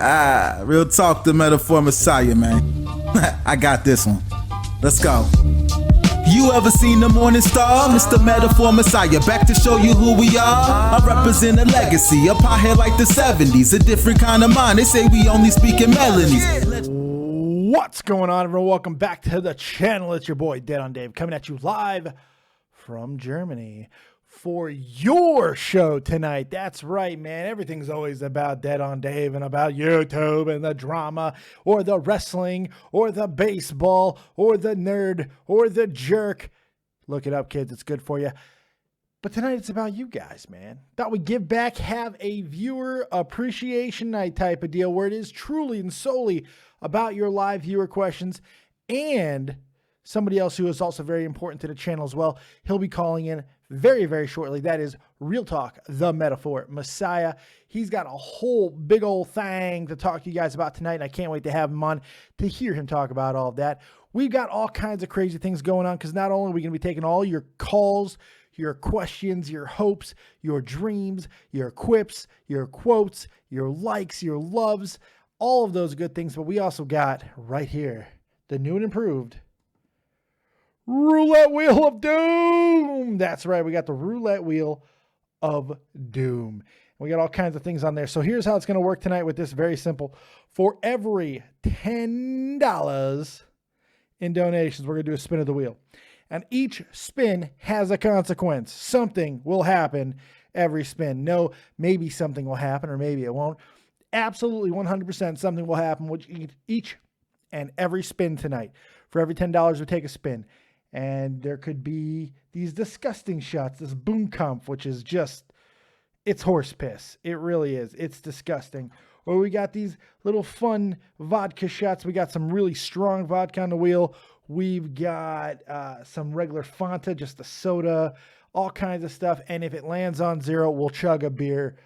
Real talk, the metaphor messiah, man. I got this one. Let's go. You ever seen the morning star? Mr. Metaphor Messiah, back to show you who we are. I represent a legacy, a pothead like the 70s, a different kind of mind. They say we only speak in melodies. What's going on, everyone? Welcome back to the channel. It's your boy, Dead on Dave, coming at you live from Germany for your show tonight. That's right, man. Everything's always about Dead on Dave and about YouTube and the drama or the wrestling or the baseball or the nerd or the jerk. Look it up, kids. It's good for you. But tonight it's about you guys, man. Thought we'd give back, have a viewer appreciation night type of deal where it is truly and solely about your live viewer questions and somebody else who is also very important to the channel as well. He'll be calling in very, very shortly. That is Real Talk, the Metaphor Messiah. He's got a whole big old thing to talk to you guys about tonight, and I can't wait to have him on to hear him talk about all of that. We've got all kinds of crazy things going on because not only are we going to be taking all your calls, your questions, your hopes, your dreams, your quips, your quotes, your likes, your loves, all of those good things, but we also got right here the new and improved Roulette Wheel of Doom. That's right. We got the Roulette Wheel of Doom. We got all kinds of things on there. So here's how it's going to work tonight with this. Very simple. For every $10 in donations, we're going to do a spin of the wheel. And each spin has a consequence. Something will happen every spin. No, maybe something will happen or maybe it won't. Absolutely 100% something will happen with each and every spin tonight. For every $10, we take a spin. And there could be these disgusting shots, this Boomkampf, which is just, it's horse piss. It really is. It's disgusting. Or we got these little fun vodka shots. We got some really strong vodka on the wheel. We've got some regular Fanta, just a soda, all kinds of stuff. And if it lands on zero, we'll chug a beer.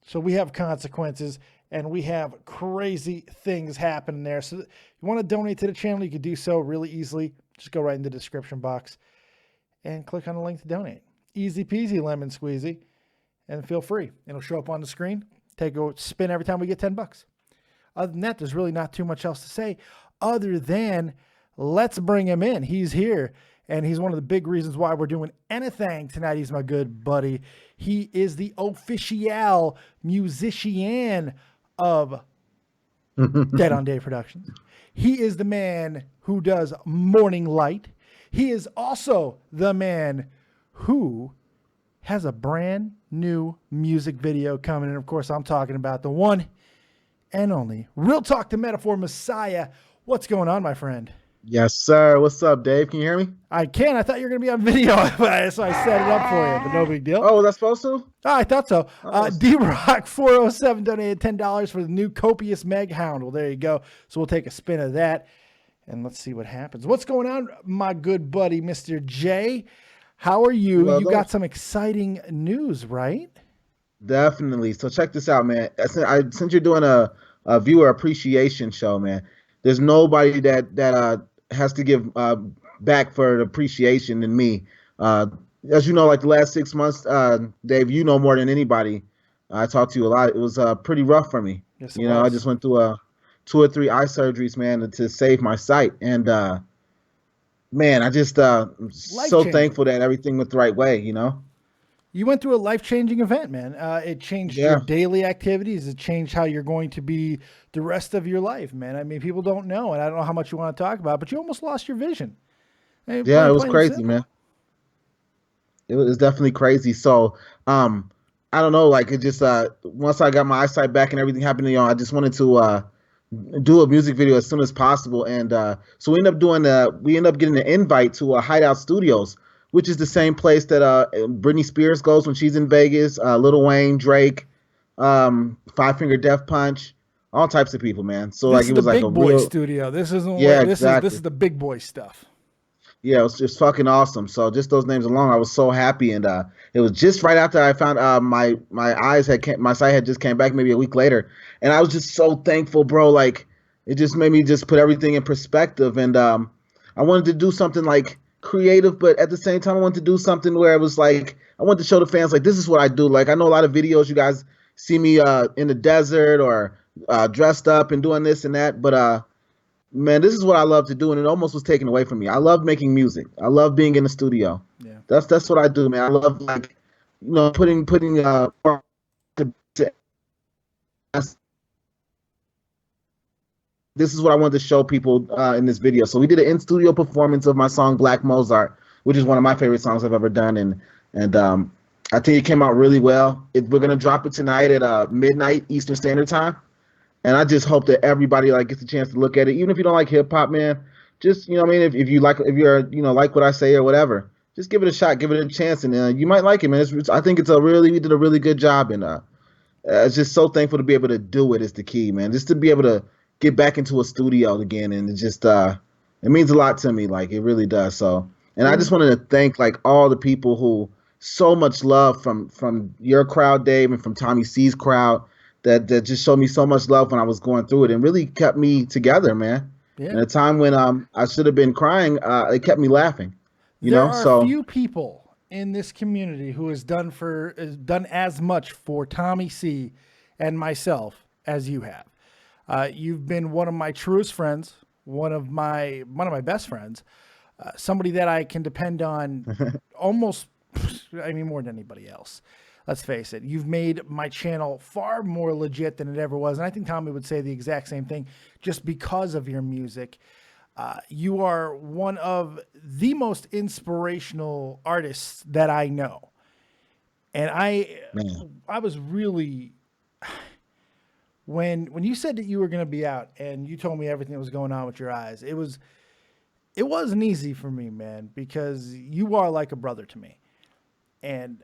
So we have consequences and we have crazy things happening there. So if you want to donate to the channel, you can do so really easily. Just go right in the description box and click on the link to donate. Easy peasy, lemon squeezy, and feel free. It'll show up on the screen. Take a spin every time we get 10 bucks. Other than that, there's really not too much else to say other than let's bring him in. He's here, and he's one of the big reasons why we're doing anything tonight. He's my good buddy. He is the official musician of Dead on Dave Productions. He is the man who does Morning Light. He is also the man who has a brand new music video coming. And of course, I'm talking about the one and only Real Talk, the Metaphor Messiah. What's going on, my friend? Yes, sir. What's up, Dave? Can you hear me? I can. I thought you were going to be on video, so I set it up for you, but no big deal. Oh, was I supposed to? Oh, I thought so. D-Rock407 donated $10 for the new Copious Meg Hound. Well, there you go. So we'll take a spin of that, and let's see what happens. What's going on, my good buddy, Mr. J? How are you? Well, you got some exciting news, right? Definitely. So check this out, man. Since you're doing a viewer appreciation show, man, there's nobody that has to give back for the appreciation than me. As you know, like the last 6 months, Dave, you know more than anybody. I talked to you a lot. It was pretty rough for me. Yes, you know, I just went through 2 or 3 eye surgeries, man, to save my sight. And man, I just I'm so thankful that everything went the right way, you know? You went through a life-changing event, man. It changed your daily activities. It changed how you're going to be the rest of your life, man. I mean, people don't know, and I don't know how much you want to talk about, but you almost lost your vision. Yeah, it was crazy, man. It was definitely crazy. So, I don't know, like it just, once I got my eyesight back and everything happened, you know, I just wanted to do a music video as soon as possible. And so we ended up getting an invite to Hideout Studios, which is the same place that Britney Spears goes when she's in Vegas, Lil Wayne, Drake, Five Finger Death Punch, all types of people, man. So this like it was like a big boy real studio. This isn't exactly. This is the big boy stuff. Yeah, it was just fucking awesome. So just those names alone, I was so happy. And it was just right after I found my sight had just came back maybe a week later, and I was just so thankful, bro. Like it just made me just put everything in perspective. And I wanted to do something like creative, but at the same time I wanted to do something where it was like I wanted to show the fans like this is what I do. Like I know a lot of videos you guys see me in the desert or dressed up and doing this and that. But man, this is what I love to do, and it almost was taken away from me. I love making music. I love being in the studio. Yeah. That's what I do, man. I love, like, putting to this is what I wanted to show people in this video. So we did an in-studio performance of my song Black Mozart, which is one of my favorite songs I've ever done, and I think it came out really well. We're gonna drop it tonight at midnight Eastern Standard Time, and I just hope that everybody gets a chance to look at it, even if you don't like hip hop, man. Just what I mean, if you're like what I say or whatever, just give it a shot, give it a chance, and you might like it, man. I think we did a really good job, and it's just so thankful to be able to do it is the key, man. Just to be able to get back into a studio again, and it just it means a lot to me, like it really does. So, and I just wanted to thank all the people who so much love from your crowd, Dave, and from Tommy C's crowd that just showed me so much love when I was going through it and really kept me together, man. Yeah. In a time when I should have been crying, it kept me laughing. There are few people in this community who has done as much for Tommy C and myself as you have. You've been one of my truest friends, one of my best friends, somebody that I can depend on almost, more than anybody else. Let's face it. You've made my channel far more legit than it ever was. And I think Tommy would say the exact same thing just because of your music. You are one of the most inspirational artists that I know. And I was really, when you said that you were going to be out and you told me everything that was going on with your eyes, it wasn't easy for me, man, because you are like a brother to me. And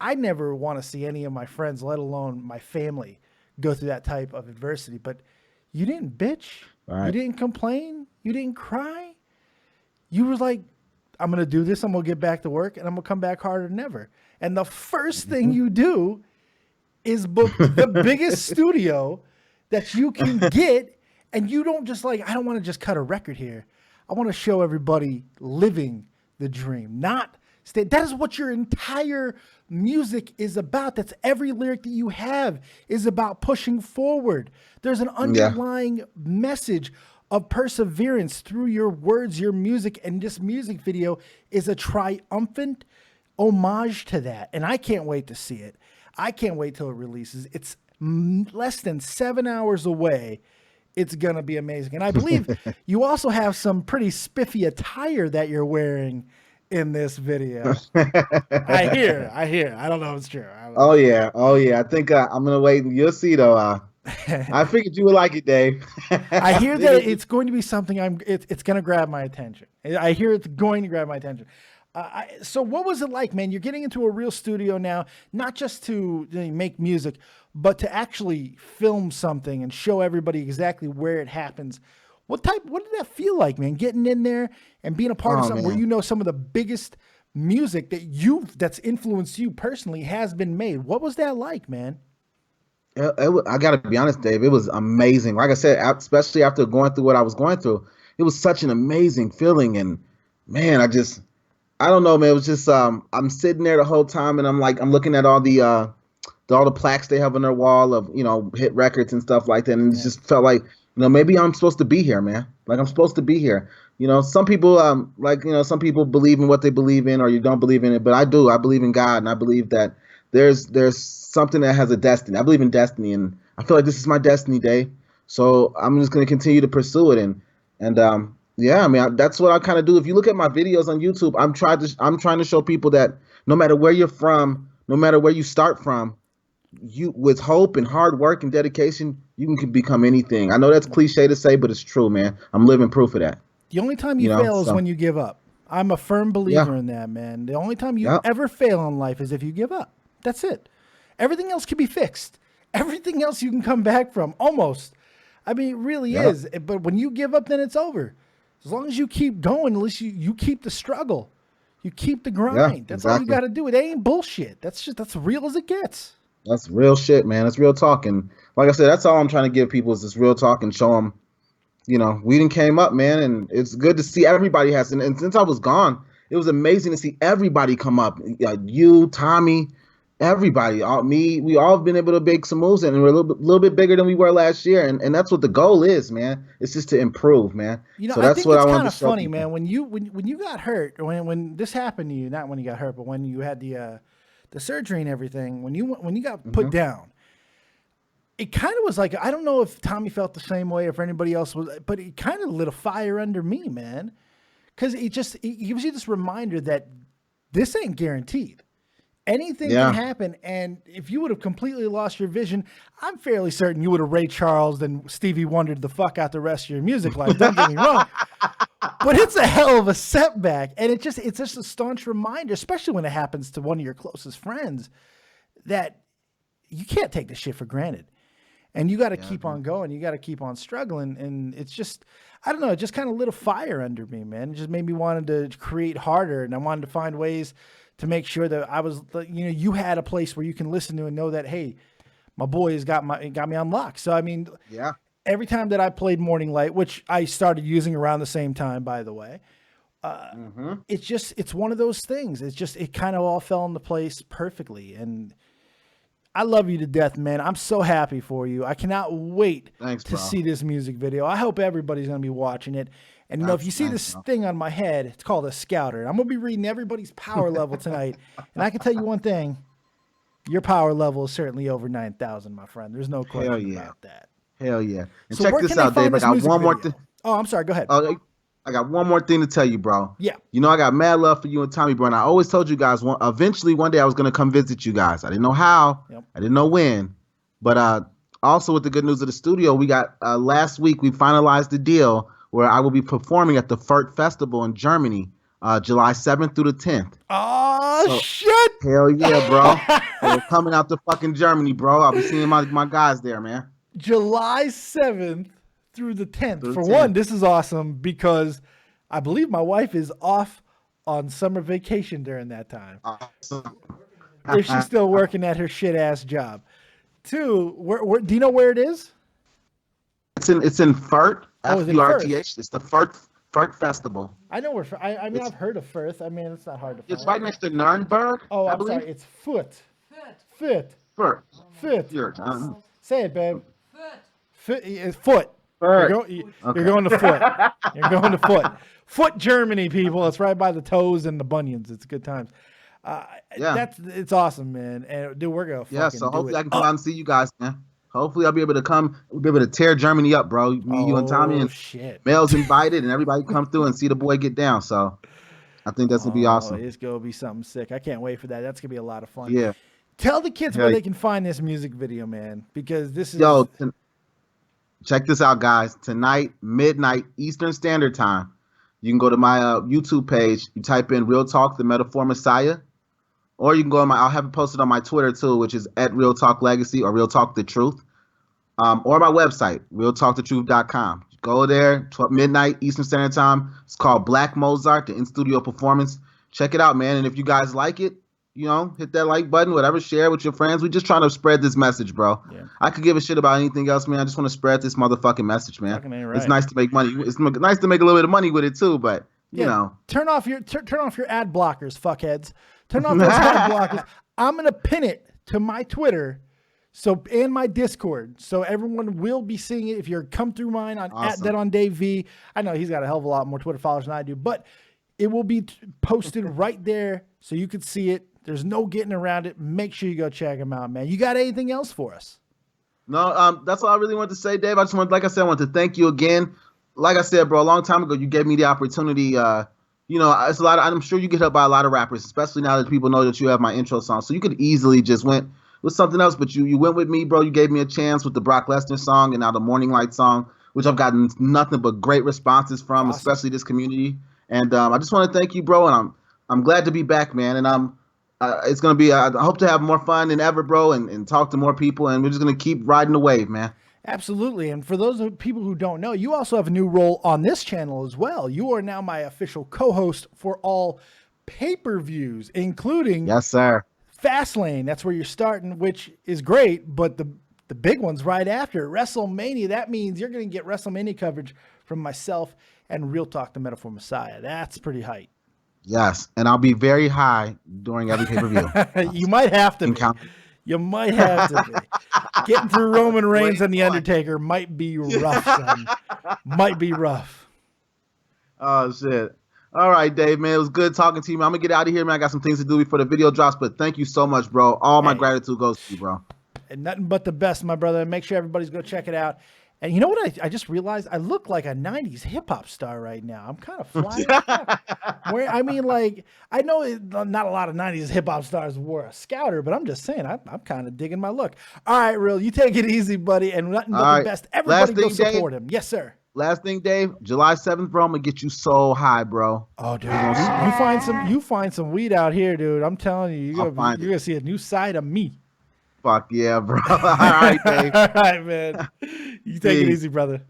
I never want to see any of my friends, let alone my family, go through that type of adversity. But you didn't bitch. Right. You didn't complain. You didn't cry. You were like, I'm going to do this. I'm going to get back to work, and I'm going to come back harder than ever. And the first thing you do is book the biggest studio that you can get. And you don't just I don't want to just cut a record here. I want to show everybody living the dream, not stay. That is what your entire music is about. That's every lyric that you have is about pushing forward. There's an underlying message of perseverance through your words, your music, and this music video is a triumphant homage to that. And I can't wait to see it. I can't wait till it releases. It's less than 7 hours away. It's going to be amazing. And I believe you also have some pretty spiffy attire that you're wearing in this video. I hear. I don't know if it's true. Oh yeah. I think I'm going to wait. You'll see though. I figured you would like it, Dave. I hear that it's going to be something it's going to grab my attention. I hear it's going to grab my attention. So what was it like, man? You're getting into a real studio now, not just to make music, but to actually film something and show everybody exactly where it happens. What did that feel like, man? Getting in there and being a part of something where some of the biggest music that's influenced you personally has been made. What was that like, man? I got to be honest, Dave. It was amazing. Like I said, especially after going through what I was going through, it was such an amazing feeling. And man, I don't know, man. It was just I'm sitting there the whole time, and I'm looking at all the plaques they have on their wall of hit records and stuff like that, and it just felt like maybe I'm supposed to be here, man. Like I'm supposed to be here. Some people some people believe in what they believe in, or you don't believe in it, but I do. I believe in God, and I believe that there's something that has a destiny. I believe in destiny, and I feel like this is my destiny, Dave. So I'm just going to continue to pursue it, and yeah, I mean, that's what I kind of do. If you look at my videos on YouTube, I'm trying to show people that no matter where you're from, no matter where you start from, with hope and hard work and dedication, you can become anything. I know that's cliche to say, but it's true, man. I'm living proof of that. The only time you fail is when you give up. I'm a firm believer in that, man. The only time you ever fail in life is if you give up. That's it. Everything else can be fixed. Everything else you can come back from, almost. I mean, it really is. But when you give up, then it's over. As long as you keep going, at least you keep the struggle. You keep the grind. That's all you got to do. It ain't bullshit. That's real as it gets. That's real shit, man. That's real talk. And like I said, that's all I'm trying to give people is this real talk and show them, we done came up, man. And it's good to see everybody has. And since I was gone, it was amazing to see everybody come up. You, Tommy, everybody, we all have been able to make some moves, and we're a little bit bigger than we were last year, and that's what the goal is, man. It's just to improve, man. You know, so I that's think what it's I kind wanted of to show funny, people. man. When you got hurt, or when this happened to you, not when you got hurt, but when you had the surgery and everything, when you got put down, it kind of was like, I don't know if Tommy felt the same way or if anybody else was, but it kind of lit a fire under me, man. Because it gives you this reminder that this ain't guaranteed. Anything can happen, and if you would have completely lost your vision, I'm fairly certain you would have Ray Charles and Stevie Wondered the fuck out the rest of your music life. Don't get me wrong. But it's a hell of a setback, and it's just a staunch reminder, especially when it happens to one of your closest friends, that you can't take this shit for granted. And you got to keep on going. You got to keep on struggling. And it's just, I don't know, it just kind of lit a fire under me, man. It just made me wanted to create harder. And I wanted to find ways to make sure that I was, you had a place where you can listen to and know that, hey, my boy has got me on lock. So, I mean, every time that I played Morning Light, which I started using around the same time, by the way, it's one of those things. It kind of all fell into place perfectly. And I love you to death, man. I'm so happy for you. I cannot wait to see this music video. I hope everybody's going to be watching it. And if you see this thing on my head, it's called a scouter. I'm going to be reading everybody's power level tonight. And I can tell you one thing. Your power level is certainly over 9,000, my friend. There's no question about that. Hell yeah. And so check this out, Dave. I got one more thing. Oh, I'm sorry. Go ahead. I got one more thing to tell you, bro. Yeah. You know, I got mad love for you and Tommy, bro. And I always told you guys, eventually one day I was going to come visit you guys. I didn't know how. Yep. I didn't know when. But also with the good news of the studio, we got last week we finalized the deal where I will be performing at the FERT Festival in Germany, July 7th through the 10th. Oh, shit. Hell yeah, bro. We're coming out to fucking Germany, bro. I'll be seeing my guys there, man. July 7th. Through the 10th. For one, this is awesome because I believe my wife is off on summer vacation during that time. Awesome. If she's still working at her shit ass job. Two, where do you know where it is? It's in FERT. F-U-R-T-H. It's the FERT Festival. I know where. I mean, I've heard of Firth. I mean, it's not hard to find. It's right next to Nuremberg. Oh, I'm sorry. It's Foot. FERT. Say it, babe. Foot. You're going to Foot. You're going to Foot. Foot, Germany, people. It's right by the toes and the bunions. It's good times. It's awesome, man. And dude, we're gonna fucking so hopefully I can come out and see you guys, man. Hopefully I'll be able to come. We'll be able to tear Germany up, bro. You and Tommy and Mel's invited, and everybody come through and see the boy get down. So I think that's gonna be awesome. It's gonna be something sick. I can't wait for that. That's gonna be a lot of fun. Yeah. Tell the kids where they can find this music video, man, because this is check this out, guys. Tonight, midnight Eastern Standard Time, you can go to my YouTube page. You type in Real Talk, the Metaphor Messiah. Or you can go on I'll have it posted on my Twitter too, which is at Real Talk Legacy or Real Talk the Truth. Or my website, realtalkthetruth.com. Go there, midnight Eastern Standard Time. It's called Black Mozart, the in-studio performance. Check it out, man. And if you guys like it, hit that like button, whatever, share with your friends. We're just trying to spread this message, bro. Yeah. I could give a shit about anything else, man. I just want to spread this motherfucking message, man. Right. It's nice to make money. It's nice to make a little bit of money with it too, but you know. Turn off your ad blockers, fuckheads. Turn off those ad blockers. I'm gonna pin it to my Twitter, and my Discord, so everyone will be seeing it. If you're come through mine on @DeadOnDaveV, I know he's got a hell of a lot more Twitter followers than I do, but it will be posted right there so you can see it. There's no getting around it. Make sure you go check them out, man. You got anything else for us? No, that's all I really wanted to say, Dave. I want to thank you again. Like I said, bro, a long time ago, you gave me the opportunity. It's a lot. I'm sure you get helped by a lot of rappers, especially now that people know that you have my intro song. So you could easily just went with something else, but you went with me, bro. You gave me a chance with the Brock Lesnar song and now the Morning Light song, which I've gotten nothing but great responses from, especially this community. And I just want to thank you, bro. And I'm glad to be back, man. And it's going to be, I hope to have more fun than ever, bro, and talk to more people. And we're just going to keep riding the wave, man. Absolutely. And for those people who don't know, you also have a new role on this channel as well. You are now my official co-host for all pay-per-views, including yes, sir, Fastlane. That's where you're starting, which is great. But the big one's right after WrestleMania. That means you're going to get WrestleMania coverage from myself and Real Talk, the Metaphor Messiah. That's pretty hype. Yes, and I'll be very high during every pay-per-view. You might have to be. You might have to be. Getting through Roman Reigns and The Undertaker might be rough, son. Might be rough. Oh, shit. All right, Dave, man. It was good talking to you, man. I'm going to get out of here, man. I got some things to do before the video drops, but thank you so much, bro. All my gratitude goes to you, bro. And nothing but the best, my brother. Make sure everybody's go check it out. And you know what? I just realized I look like a 90s hip-hop star right now. I'm kind of flying. I mean, like, I know not a lot of 90s hip-hop stars wore a scouter, but I'm just saying, I'm kind of digging my look. All right, Real, you take it easy, buddy, and nothing but the best. Everybody go support him. Yes, sir. Last thing, Dave, July 7th, bro, I'm going to get you so high, bro. Oh, dude, you find some weed out here, dude. I'm telling you, you're going to see a new side of me. Fuck yeah, bro. All right, Dave. All right, man. You take it easy, brother.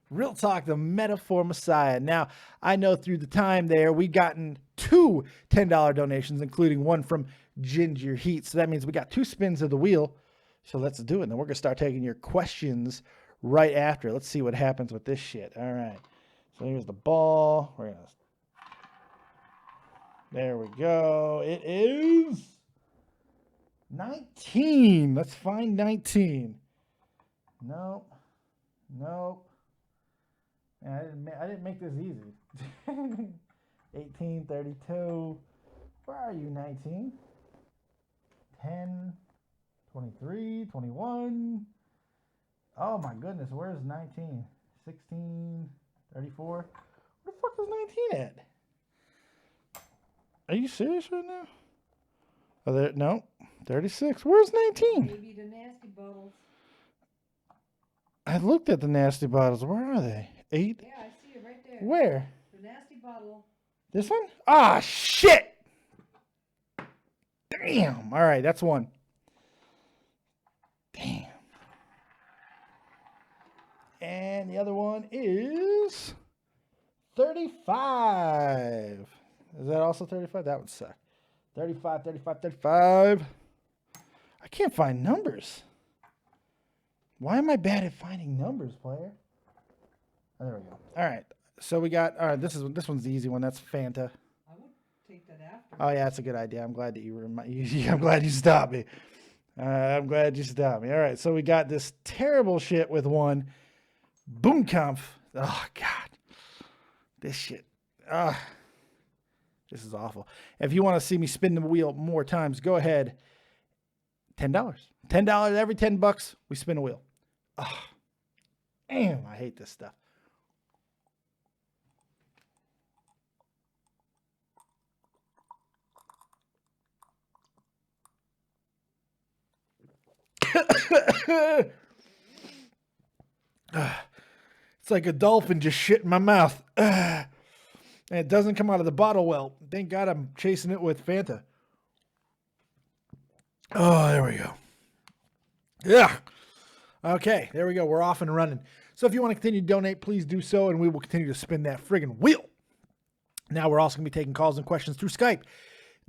Real talk, the Metaphor Messiah. Now, I know through the time there, we've gotten 2 $10 donations, including one from Ginger Heat. So that means we got 2 spins of the wheel. So let's do it. And then we're going to start taking your questions right after. Let's see what happens with this shit. All right. So here's the ball. There we go. It is 19. Let's find 19. Nope. Man, I didn't make this easy. 18, 32. Where are you, 19? 10, 23, 21. Oh my goodness, where's 19? 16, 34. Where the fuck is 19 at? Are you serious right now? Oh, there, no. 36. Where's 19? Maybe the nasty bottles. I looked at the nasty bottles. Where are they? 8? Yeah, I see it right there. Where? The nasty bottle. This one? Ah, shit! Damn. All right, that's one. Damn. And the other one is 35. Is that also 35? That would suck. 35, 35, 35. I can't find numbers. Why am I bad at finding numbers, player? Oh, there we go. All right. So we got, all right, this one's the easy one. That's Fanta. I would take that after. Oh, yeah, that's a good idea. I'm glad that I'm glad you stopped me. I'm glad you stopped me. All right. So we got this terrible shit with one. Boomkampf. Oh, God. This shit. This is awful. If you want to see me spin the wheel more times, go ahead. $10. $10 every $10, we spin a wheel. Oh, damn, I hate this stuff. It's like a dolphin just shit in my mouth. And it doesn't come out of the bottle well. Thank God I'm chasing it with Fanta. Oh, there we go. Yeah. Okay, there we go. We're off and running. So if you want to continue to donate, please do so, and we will continue to spin that friggin' wheel. Now we're also going to be taking calls and questions through Skype.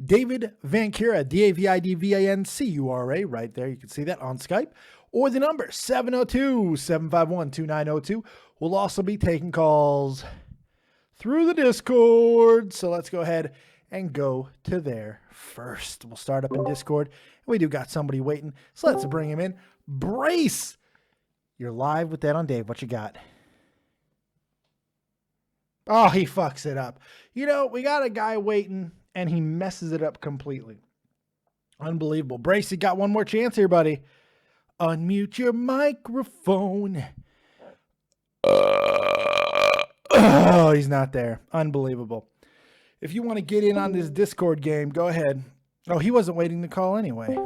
David Vancura, DAVIDVANCURA, right there. You can see that on Skype. Or the number, 702-751-2902. We'll also be taking calls through the Discord. So let's go ahead and go to there first. We'll start up in Discord. We do got somebody waiting, so let's bring him in. Brace! You're live with that on Dave. What you got? Oh, he fucks it up. You know, we got a guy waiting, and he messes it up completely. Unbelievable. Brace, you got one more chance here, buddy. Unmute your microphone. Oh, he's not there. Unbelievable. If you want to get in on this Discord game, go ahead. Oh, he wasn't waiting to call anyway.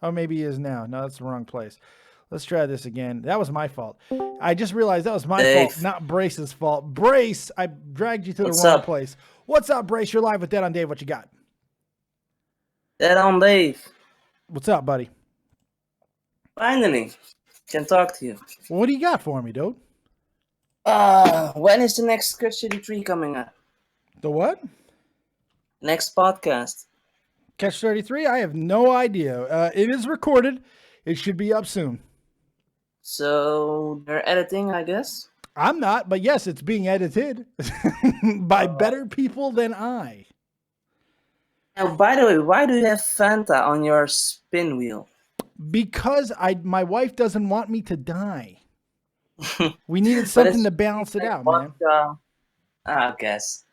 Oh, maybe he is now. No, that's the wrong place. Let's try this again. That was my fault. I just realized that was my fault, not Brace's fault. Brace, I dragged you to the wrong place. What's up, Brace? You're live with Dead on Dave. What you got? Dead on Dave. What's up, buddy? Finally, can talk to you. What do you got for me, dude? When is the next Sketch 33 coming up? The what? Next podcast. Catch 33? I have no idea. It is recorded. It should be up soon. So they're editing, I guess? I'm not, but yes, it's being edited by better people than I. Now, by the way, why do you have Fanta on your spin wheel? Because my wife doesn't want me to die. We needed something to balance it out, man. I guess.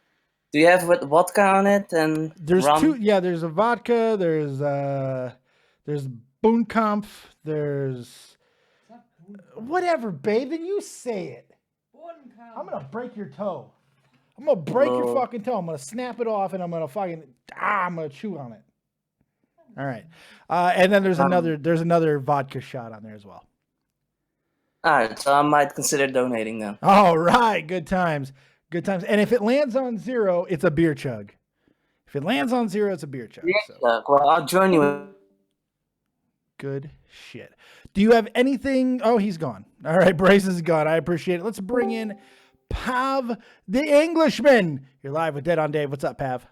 Do you have vodka on it and there's rum? two? Yeah, there's a vodka. There's Boonkampf. There's whatever, babe. Then you say it. I'm gonna break your toe. I'm gonna break your fucking toe. I'm gonna snap it off and I'm gonna I'm gonna chew on it. All right. And then there's another vodka shot on there as well. All right, so I might consider donating then. All right, good times. Good times. And if it lands on 0, it's a beer chug. If it lands on 0, it's a beer chug. So. Well, I'll join you. Good shit. Do you have anything? Oh, he's gone. All right, Brace is gone. I appreciate it. Let's bring in Pav the Englishman. You're live with Dead on Dave. What's up, Pav?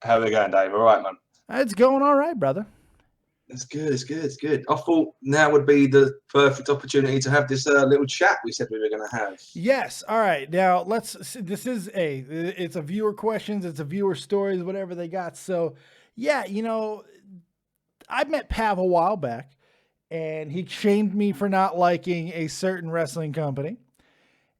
How are we going, Dave? All right, man. It's going all right, brother. It's good. It's good. It's good. I thought now would be the perfect opportunity to have this little chat we said we were going to have. Yes. All right. Now this is it's a viewer questions. It's a viewer stories, whatever they got. So yeah, I met Pav a while back and he shamed me for not liking a certain wrestling company.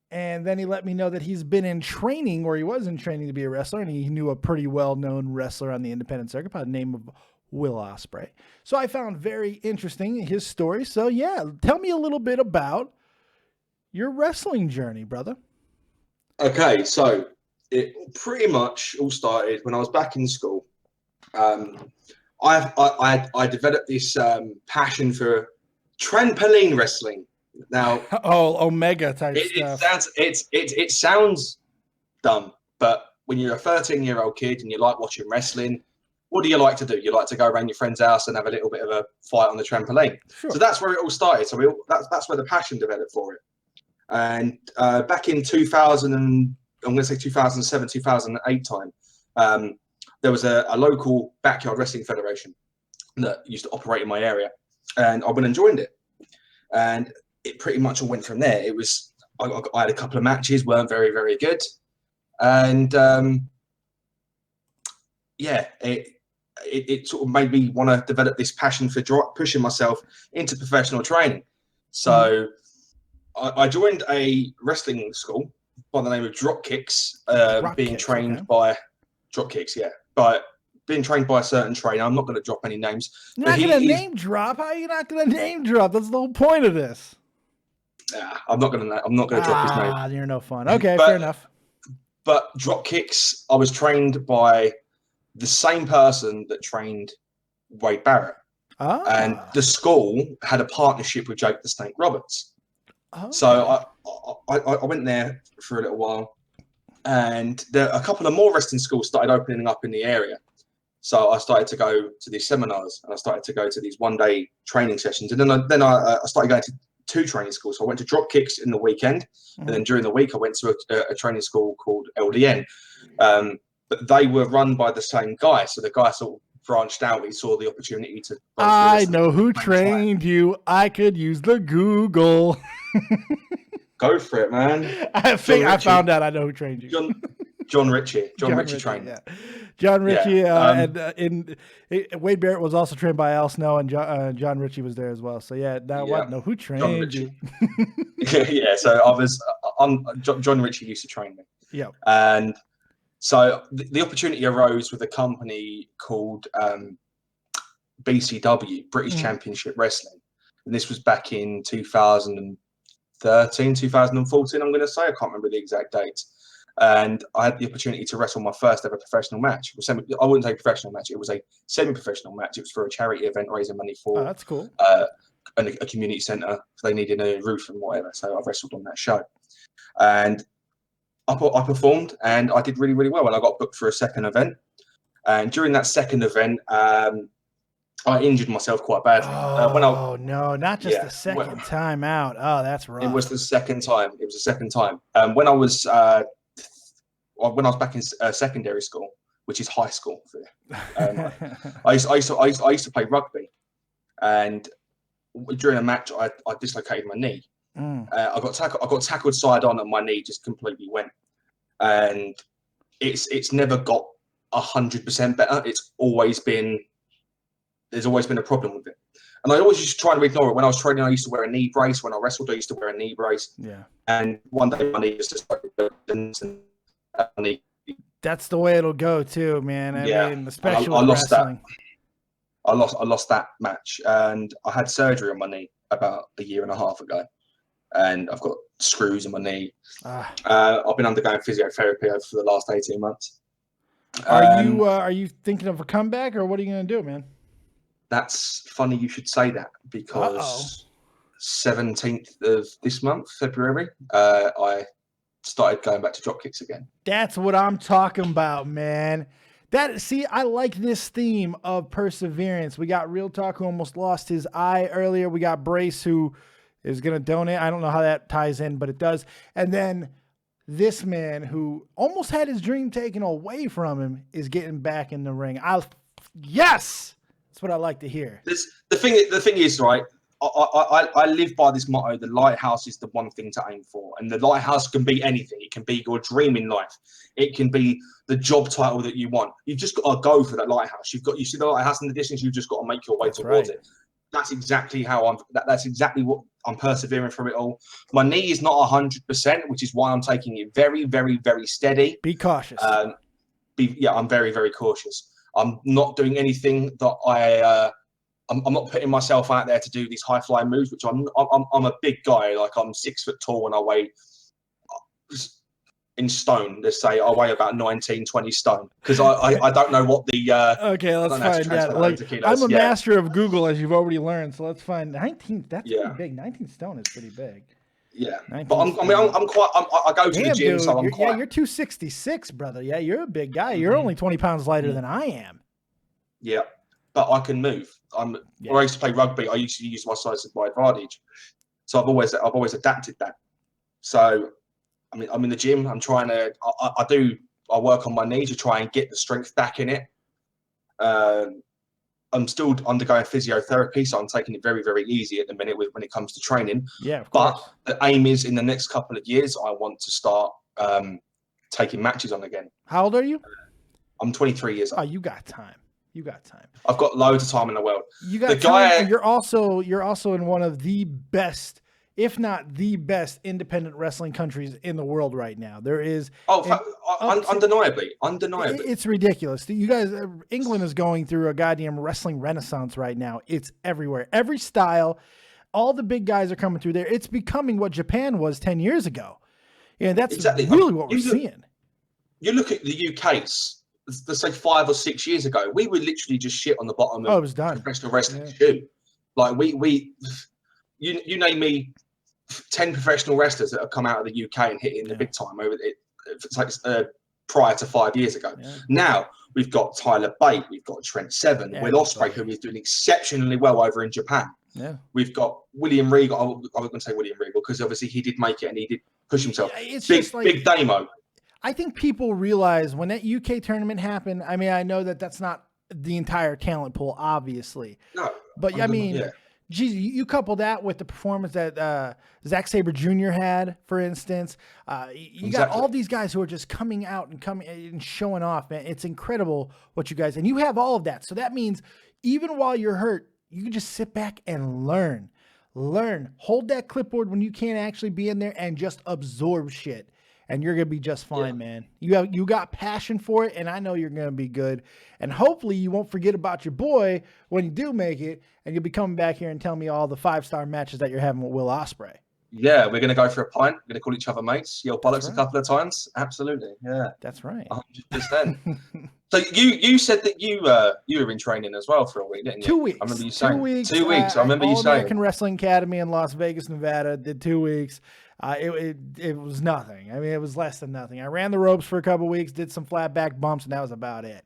And then he let me know that he's been in training, or he was in training to be a wrestler, and he knew a pretty well-known wrestler on the independent circuit by the name of Will Ospreay. So I found very interesting his story. So yeah, tell me a little bit about your wrestling journey, brother. Okay, so it pretty much all started when I was back in school. I developed this passion for trampoline wrestling. Now, Omega type stuff. It sounds dumb, but when you're a 13-year-old kid and you like watching wrestling, what do you like to do? You like to go around your friend's house and have a little bit of a fight on the trampoline. Sure. So that's where it all started. So that's where the passion developed for it. And back in 2007, 2008 time, there was a local backyard wrestling federation that used to operate in my area, and I went and joined it. And it pretty much all went from there. It was I had a couple of matches, weren't very, very good, and it sort of made me want to develop this passion for pushing myself into professional training. So I joined a wrestling school by the name of Dropkicks, being trained by Dropkicks, being trained by a certain trainer. I'm not going to drop any names. You're not going to name drop? How are you not going to name drop? That's the whole point of this. I'm not going to drop his name. You're no fun. Okay, fair enough. But Dropkicks, I was trained by the same person that trained Wade Barrett. And the school had a partnership with Jake the Snake Roberts. So I went there for a little while, and a couple of more wrestling schools started opening up in the area. So I started to go to these seminars, and I started to go to these one-day training sessions. And then I started going to 2 training schools. So I went to Dropkicks in the weekend, and then during the week I went to a training school called LDN. But they were run by the same guy. So the guy sort of branched out. He saw the opportunity to. I know who trained you. I could use the Google. Go for it, man. I found out I know who trained you. John Ritchie. John Ritchie trained. Yeah. John Ritchie, and Wade Barrett was also trained by Al Snow, and John Ritchie was there as well. So yeah, know who trained you. Yeah, so I was John Ritchie used to train me. Yeah, and so the opportunity arose with a company called BCW, British Championship Wrestling, and this was back in 2013, 2014. I'm going to say, I can't remember the exact date. And I had the opportunity to wrestle my first ever professional match. I wouldn't say professional match. It was a semi-professional match. It was for a charity event raising money for that's cool. A community centre. They needed a roof and whatever. So I wrestled on that show. And I performed, and I did really, really well. And I got booked for a second event. And during that second event, I injured myself quite badly. No, not just the second time out. Oh, that's rough. It was the second time. It was the second time. When I was back in secondary school, which is high school. I used to play rugby, and during a match, I dislocated my knee. I got tackled side on, and my knee just completely went. And it's never got 100% better. There's always been a problem with it. And I always used to try to ignore it. When I was training, I used to wear a knee brace. When I wrestled, I used to wear a knee brace. Yeah. And one day my knee just started That's the way it'll go too, man. I mean, especially I lost wrestling. I lost that match, and I had surgery on my knee about a year and a half ago, and I've got screws in my knee. I've been undergoing physiotherapy for the last 18 months. Are you thinking of a comeback, or what are you going to do, man? That's funny you should say that, because 17th of this month, February, I started going back to drop kicks again. That's what I'm talking about, man. I like this theme of perseverance. We got Real Talk, who almost lost his eye earlier. We got Brace, who is going to donate. I don't know how that ties in, but it does. And then this man, who almost had his dream taken away from him, is getting back in the ring. Yes! That's what I like to hear. The thing is, right, I live by this motto: the lighthouse is the one thing to aim for, and the lighthouse can be anything. It can be your dream in life. It can be the job title that you want. You've just got to go for that lighthouse. You see the lighthouse in the distance. You've just got to make your way towards it. That's exactly how that's exactly what I'm persevering through it all. My knee is not 100%, which is why I'm taking it very, very, very steady. Be cautious. I'm very, very cautious. I'm not doing anything that I'm not putting myself out there to do these high flying moves, which I'm a big guy. Like, I'm 6 foot tall and I weigh, in stone, let's say I weigh about 19, 20 stone. Because I don't know what the okay, let's find out. Like, I'm a master of Google, as you've already learned. So let's find 19. That's pretty big. 19 stone is pretty big. Yeah, but I go to the gym, dude, so I'm quite. Yeah, you're 266, brother. Yeah, you're a big guy. You're only 20 pounds lighter than I am. Yeah, but I can move. When I used to play rugby, I used to use my size as my advantage. So I've always adapted that. So I mean, I'm in the gym. I'm trying to. I work on my knee to try and get the strength back in it. I'm still undergoing physiotherapy, so I'm taking it very, very easy at the minute when it comes to training. Yeah, of course. But the aim is, in the next couple of years, I want to start taking matches on again. How old are you? I'm 23 years old. Oh, you got time. You got time. I've got loads of time in the world. You got time. You're also in one of the best, if not the best, independent wrestling countries in the world right now. There is undeniably. It's ridiculous. You guys, England is going through a goddamn wrestling renaissance right now. It's everywhere. Every style, all the big guys are coming through there. It's becoming what Japan was 10 years ago. Yeah, that's really what we're seeing. You look at the UK's. Let's say 5 or 6 years ago, we were literally just shit on the bottom of it was done. Professional wrestling shoe. Like you name me 10 professional wrestlers that have come out of the UK and hit it in the big time over it. It's like prior to 5 years ago. Yeah. Now we've got Tyler Bate, we've got Trent Seven, Will Ospreay, who is doing exceptionally well over in Japan. Yeah, we've got William Regal. I was going to say William Regal because obviously he did make it and he did push himself. Yeah, it's big Damo. I think people realize when that UK tournament happened, I mean, I know that that's not the entire talent pool, obviously. No. But, I mean, geez, you couple that with the performance that Zack Sabre Jr. had, for instance. You got all these guys who are just coming out and showing off, man. It's incredible what you guys – and you have all of that. So that means even while you're hurt, you can just sit back and learn. Hold that clipboard when you can't actually be in there and just absorb shit. And you're going to be just fine, man. You got passion for it, and I know you're going to be good. And hopefully you won't forget about your boy when you do make it, and you'll be coming back here and tell me all the 5-star matches that you're having with Will Ospreay. Yeah, we're going to go for a pint. We're going to call each other mates. Yell bollocks a couple of times. Absolutely, yeah. That's right. 100%. So you said that you were in training as well for a week, didn't you? 2 weeks. I remember you saying 2 weeks. 2 weeks. I remember you saying. American Wrestling Academy in Las Vegas, Nevada. Did 2 weeks. It was nothing. I mean, it was less than nothing. I ran the ropes for a couple of weeks, did some flat back bumps, and that was about it.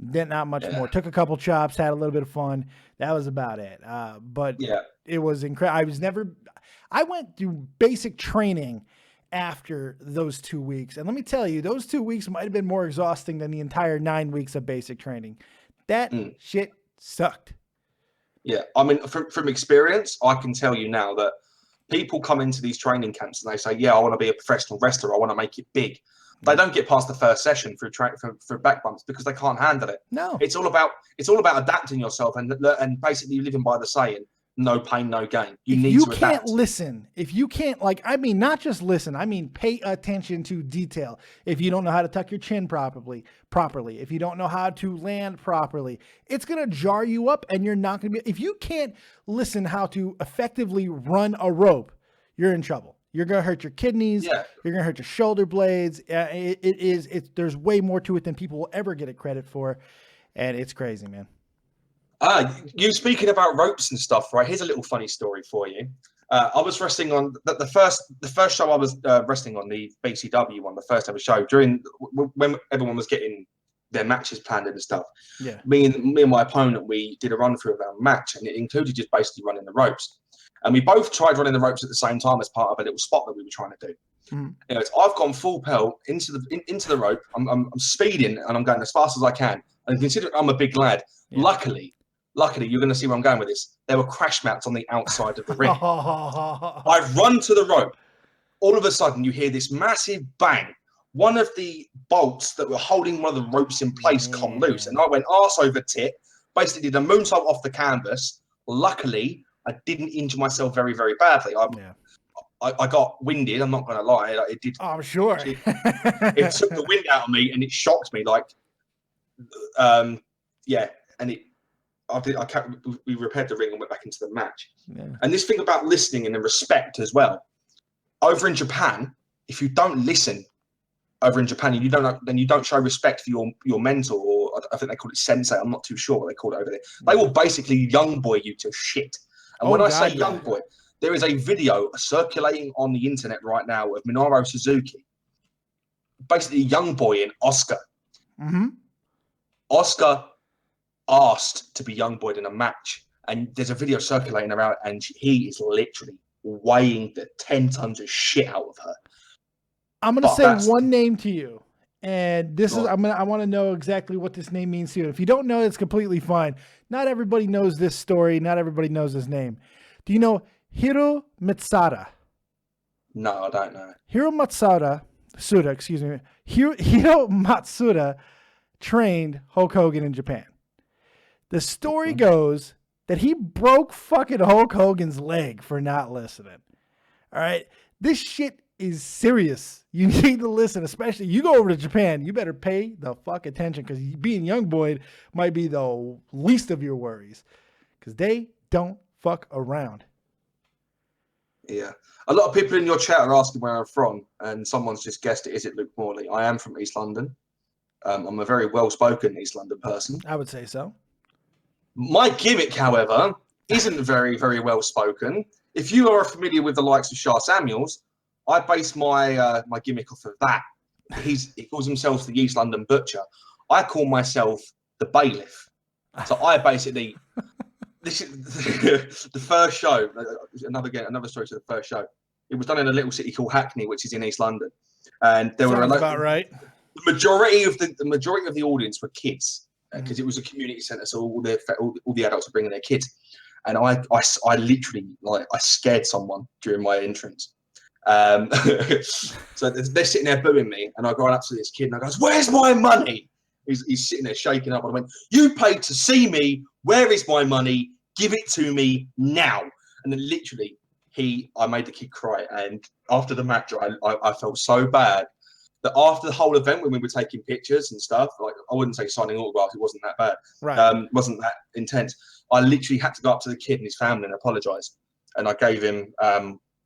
Did not much more. Took a couple chops, had a little bit of fun. That was about it. But it was incredible. I went through basic training after those 2 weeks. And let me tell you, those 2 weeks might have been more exhausting than the entire 9 weeks of basic training. That shit sucked. Yeah. I mean, from experience, I can tell you now that people come into these training camps and they say, yeah, I want to be a professional wrestler. I want to make it big. They don't get past the first session for back bumps because they can't handle it. No, it's all about adapting yourself and basically living by the saying, no pain, no gain. You need to adapt. If you can't listen, if you can't, like, I mean, not just listen, I mean, pay attention to detail. If you don't know how to tuck your chin properly, if you don't know how to land properly, it's going to jar you up and you're not going to be, if you can't listen how to effectively run a rope, you're in trouble. You're going to hurt your kidneys. Yeah. You're going to hurt your shoulder blades. There's way more to it than people will ever get a credit for. And it's crazy, man. You speaking about ropes and stuff, right? Here's a little funny story for you. I was wrestling on the first show I was wrestling on, the BCW one, the first ever show, when everyone was getting their matches planned and stuff. Yeah. Me and my opponent, we did a run through of our match, and it included just basically running the ropes. And we both tried running the ropes at the same time as part of a little spot that we were trying to do. Mm. Anyways, I've gone full pelt into the rope. I'm speeding and I'm going as fast as I can. And considering I'm a big lad, luckily, you're going to see where I'm going with this. There were crash mats on the outside of the ring. I run to the rope. All of a sudden, you hear this massive bang. One of the bolts that were holding one of the ropes in place come loose. And I went arse over tit, basically did a moonsault off the canvas. Luckily, I didn't injure myself very, very badly. I got winded. I'm not going to lie. It did. Oh, I'm sure. It took the wind out of me and it shocked me. And we repaired the ring and went back into the match. Yeah. And this thing about listening and the respect as well. Over in Japan, if you don't listen over in Japan, you don't show respect for your mentor, or I think they call it sensei. I'm not too sure what they call it over there. They will basically young boy you to shit. And when I say young boy, there is a video circulating on the internet right now of Minoru Suzuki, basically young boy in Oscar. Mm-hmm. Oscar asked to be young boyed in a match, and there's a video circulating around, and he is literally weighing the 10 tons of shit out of her. I'm going to say one name to you, and I want to know exactly what this name means to you. If you don't know, it's completely fine. Not everybody knows this story. Not everybody knows his name. Do you know Hiro Matsuda? No, I don't know. Hiro Matsuda trained Hulk Hogan in Japan. The story goes that he broke fucking Hulk Hogan's leg for not listening. All right. This shit is serious. You need to listen, especially you go over to Japan. You better pay the fuck attention, because being young boy might be the least of your worries, because they don't fuck around. Yeah. A lot of people in your chat are asking where I'm from, and someone's just guessed it. Is it Luke Morley? I am from East London. I'm a very well-spoken East London person. I would say so. My gimmick, however, isn't very, very well-spoken. If you are familiar with the likes of Shah Samuels, I base my my gimmick off of that. He calls himself the East London Butcher. I call myself the Bailiff. So I basically, this is the first show. Another story to the first show. It was done in a little city called Hackney, which is in East London, and there were about right. The majority of the audience were kids, because it was a community centre, so all the adults were bringing their kids, and I literally, I scared someone during my entrance. So they're sitting there booing me, and I go up to this kid and I goes, "Where's my money?" He's sitting there shaking up, and I went, "You paid to see me. Where is my money? Give it to me now!" And then literally, I made the kid cry. And after the match, I felt so bad that after the whole event, when we were taking pictures and stuff, like, I wouldn't say signing autographs, it wasn't that bad, right? Wasn't that intense. I literally had to go up to the kid and his family and apologise, and I gave him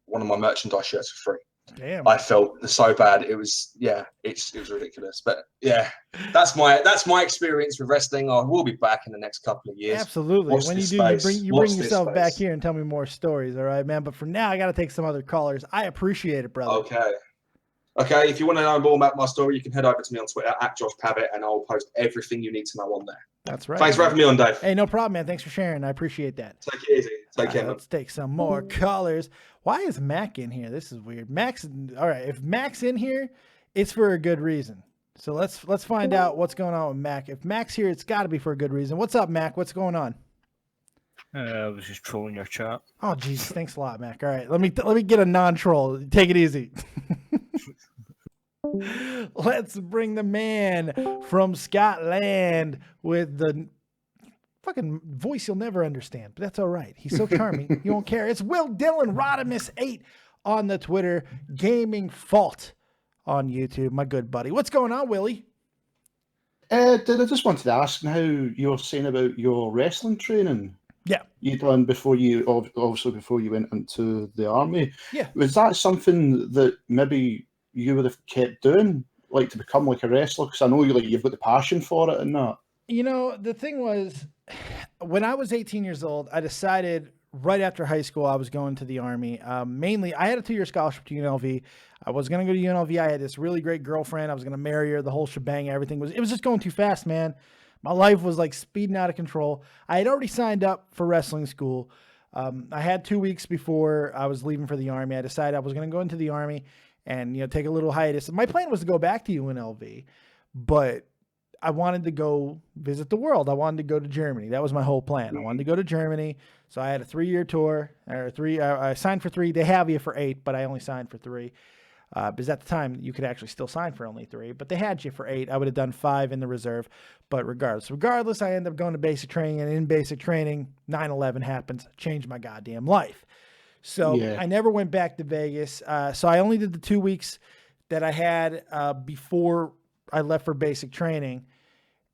one of my merchandise shirts for free. Damn. I felt so bad. It was it was ridiculous. But yeah, that's my experience with wrestling. I will be back in the next couple of years. Absolutely. When you do, you bring yourself back here and tell me more stories. All right, man. But for now, I got to take some other callers. I appreciate it, brother. Okay. If you want to know more about my story, you can head over to me on Twitter @JoshPabbit, and I'll post everything you need to know on there. That's right. Thanks for having me on, Dave. Hey, no problem, man. Thanks for sharing. I appreciate that. Take it easy. Take care. Let's take some more callers. Why is Mac in here? This is weird. Mac's all right. If Mac's in here, it's for a good reason. So let's find out what's going on with Mac. If Mac's here, it's got to be for a good reason. What's up, Mac? What's going on? I was just trolling your chat. Oh, Jesus. Thanks a lot, Mac. All right. Let me get a non-troll. Take it easy. Let's bring the man from Scotland with the fucking voice you'll never understand, but that's all right. He's so charming, you won't care. It's Will Dillon, Rodimus8 on the Twitter, Gaming Fault on YouTube, my good buddy. What's going on, Willie? I just wanted to ask how you were saying about your wrestling training. Yeah. You done before you, obviously before you went into the army. Yeah. Was that something that maybe you would have kept doing, like to become like a wrestler? Because I know you've got the passion for it and that. You know, the thing was, when I was 18 years old, I decided right after high school I was going to the army. Mainly, I had a 2-year scholarship to UNLV. I was going to go to UNLV. I had this really great girlfriend. I was going to marry her, the whole shebang. Everything was just going too fast, man. My life was like speeding out of control. I had already signed up for wrestling school. I had 2 weeks before I was leaving for the army. I decided I was going to go into the army and, take a little hiatus. My plan was to go back to UNLV, but I wanted to go visit the world. I wanted to go to Germany. That was my whole plan. I wanted to go to Germany. So I had a 3-year tour, I signed for 3. They have you for 8, but I only signed for 3. Because at the time you could actually still sign for only 3, but they had you for 8. I would have done 5 in the reserve, but regardless, I ended up going to basic training, and in basic training, 9/11 happens, changed my goddamn life. So I never went back to Vegas. So I only did the 2 weeks that I had before I left for basic training,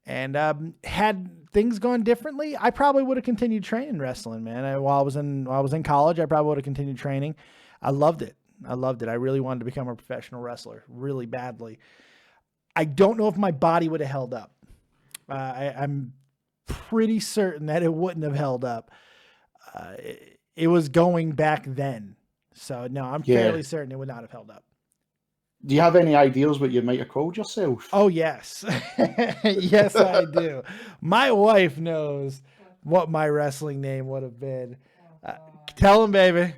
and had things gone differently, I probably would have continued training wrestling, man. While I was in college, I probably would have continued training. I loved it. I really wanted to become a professional wrestler really badly. I don't know if my body would have held up. I'm pretty certain that it wouldn't have held up. It was going back then. So no, I'm fairly certain it would not have held up. Do you have any ideas what you might have called yourself? Oh, yes. Yes, I do. My wife knows what my wrestling name would have been. Tell him, baby.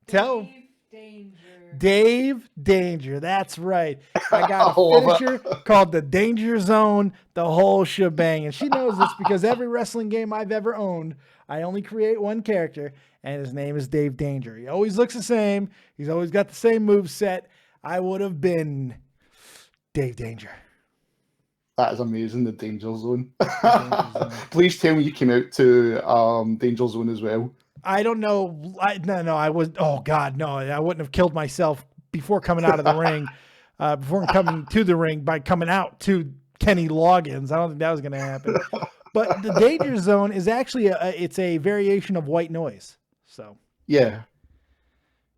Tell him. Dave Danger. That's right. I got a finisher called the Danger Zone, the whole shebang. And she knows this because every wrestling game I've ever owned, I only create one character, and his name is Dave Danger. He always looks the same. He's always got the same move set. I would have been Dave Danger. That is amazing, the Danger Zone. Please tell me you came out to Danger Zone as well. I don't know. No, I was. Oh God, no! I wouldn't have killed myself before coming out of the ring, before coming to the ring by coming out to Kenny Loggins. I don't think that was going to happen. But the Danger Zone is actually it's a variation of White Noise. So yeah,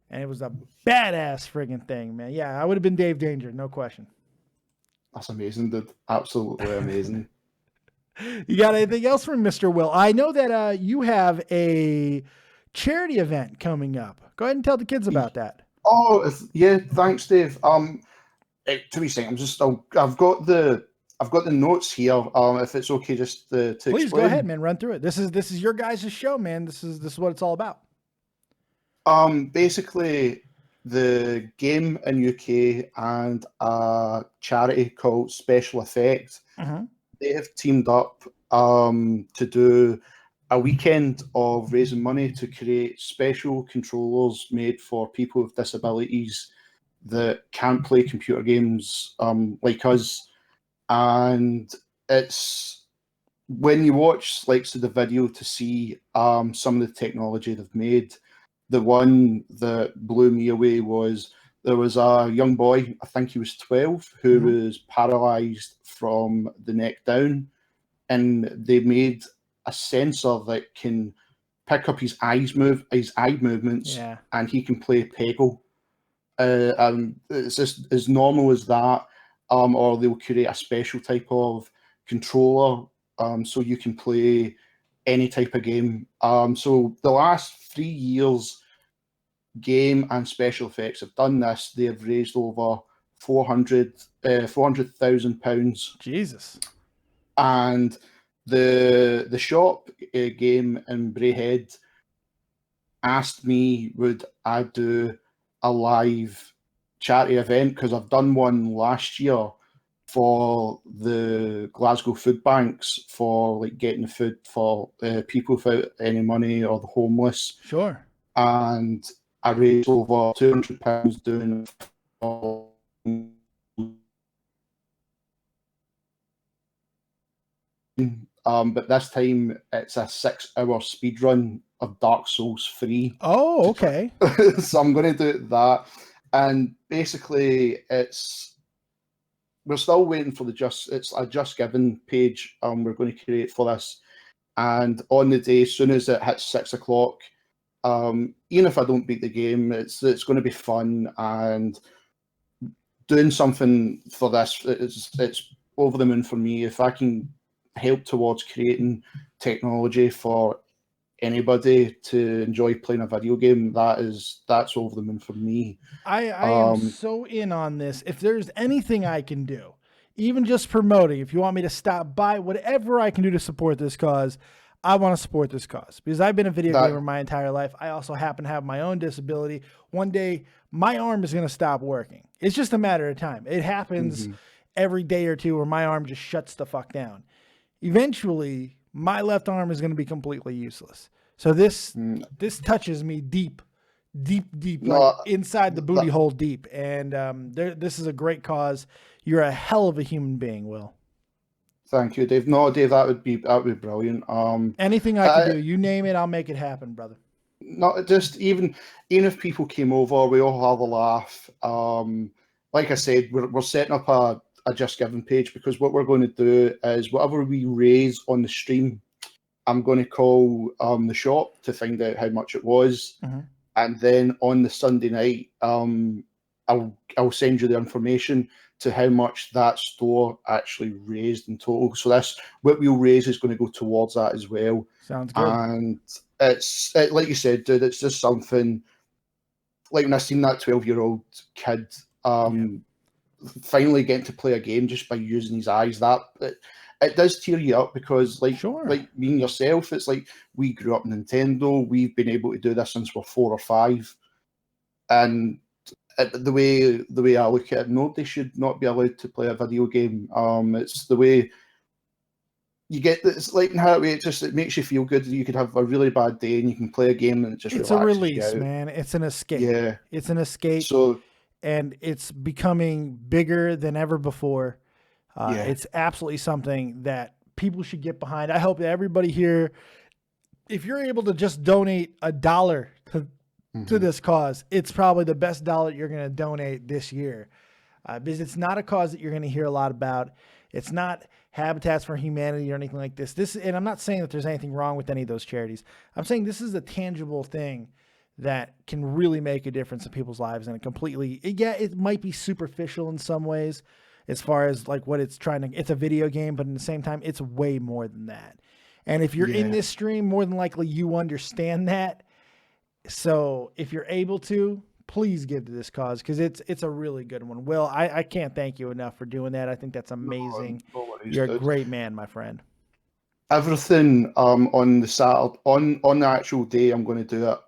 and it was a badass friggin' thing, man. Yeah, I would have been Dave Danger, no question. That's amazing, dude. Absolutely amazing. You got anything else from Mr. Will? I know that you have a charity event coming up. Go ahead and tell the kids about that. Oh, yeah, thanks, Dave. To be saying, I've got the notes here. If it's okay, just to please explain. Go ahead, man. Run through it. This is your guys' show, man. This is what it's all about. Basically, the game in UK and a charity called Special Effects. Mm-hmm. They have teamed up to do a weekend of raising money to create special controllers made for people with disabilities that can't play computer games like us. And it's when you watch the video to see some of the technology they've made, the one that blew me away was there was a young boy, I think he was 12, who was paralyzed from the neck down, and they made a sensor that can pick up his eye movements, and he can play Peggle. It's just as normal as that, or they'll create a special type of controller so you can play any type of game. So the last 3 years, Game and Special Effects have done this. They have raised over £400,000. Jesus. And the shop Game in Brayhead asked me would I do a live charity event, because I've done one last year for the Glasgow food banks for getting the food for people without any money or the homeless. Sure. And I raised over £200 doing it. But this time it's a 6-hour speed run of Dark Souls 3. Oh, okay. So I'm going to do that, and basically we're still waiting for it's a Just Given page we're going to create for this, and on the day, as soon as it hits 6 o'clock, even if I don't beat the game, it's going to be fun, and doing something for this, it's over the moon for me. If I can help towards creating technology for anybody to enjoy playing a video game, that's over the moon for me. I am so in on this. If there's anything I can do, even just promoting, if you want me to stop by, whatever I can do to support this cause, I want to support this cause, because I've been a video gamer my entire life. I also happen to have my own disability. One day my arm is going to stop working. It's just a matter of time. It happens every day or two where my arm just shuts the fuck down. Eventually my left arm is going to be completely useless. So this touches me deep, like inside the booty hole deep. And this is a great cause. You're a hell of a human being, Will. Thank you, Dave. No, Dave, that would be brilliant. Anything I can do, you name it, I'll make it happen, brother. Not just even if people came over, we all have a laugh. Like I said, we're setting up a Just Given page, because what we're going to do is whatever we raise on the stream, I'm going to call the shop to find out how much it was, and then on the Sunday night, I'll send you the information to how much that store actually raised in total. So what we'll raise is going to go towards that as well. Sounds good. And it's like you said, dude, it's just something like when I seen that 12-year-old kid finally getting to play a game just by using his eyes, that it does tear you up, because like me and yourself, it's like we grew up Nintendo. We've been able to do this since we're 4 or 5, and the way I look at it, nobody should not be allowed to play a video game. It's the way you get. It's like in how it makes you feel good. You could have a really bad day and you can play a game and it's a release, man. It's an escape. Yeah, it's an escape. So, and it's becoming bigger than ever before. It's absolutely something that people should get behind. I hope that everybody here, if you're able to just donate $1 to this cause, it's probably the best dollar you're going to donate this year, because it's not a cause that you're going to hear a lot about. It's not Habitats for Humanity or anything like this. And I'm not saying that there's anything wrong with any of those charities. I'm saying this is a tangible thing that can really make a difference in people's lives. And it might be superficial in some ways as far as like what it's it's a video game, but at the same time, it's way more than that. And if you're in this stream, more than likely you understand that. So if you're able to, please give to this cause, because it's a really good one. Will, I can't thank you enough for doing that. I think that's amazing. No worries, you're a great man, my friend. Everything on the Saturday, on the actual day I'm going to do it.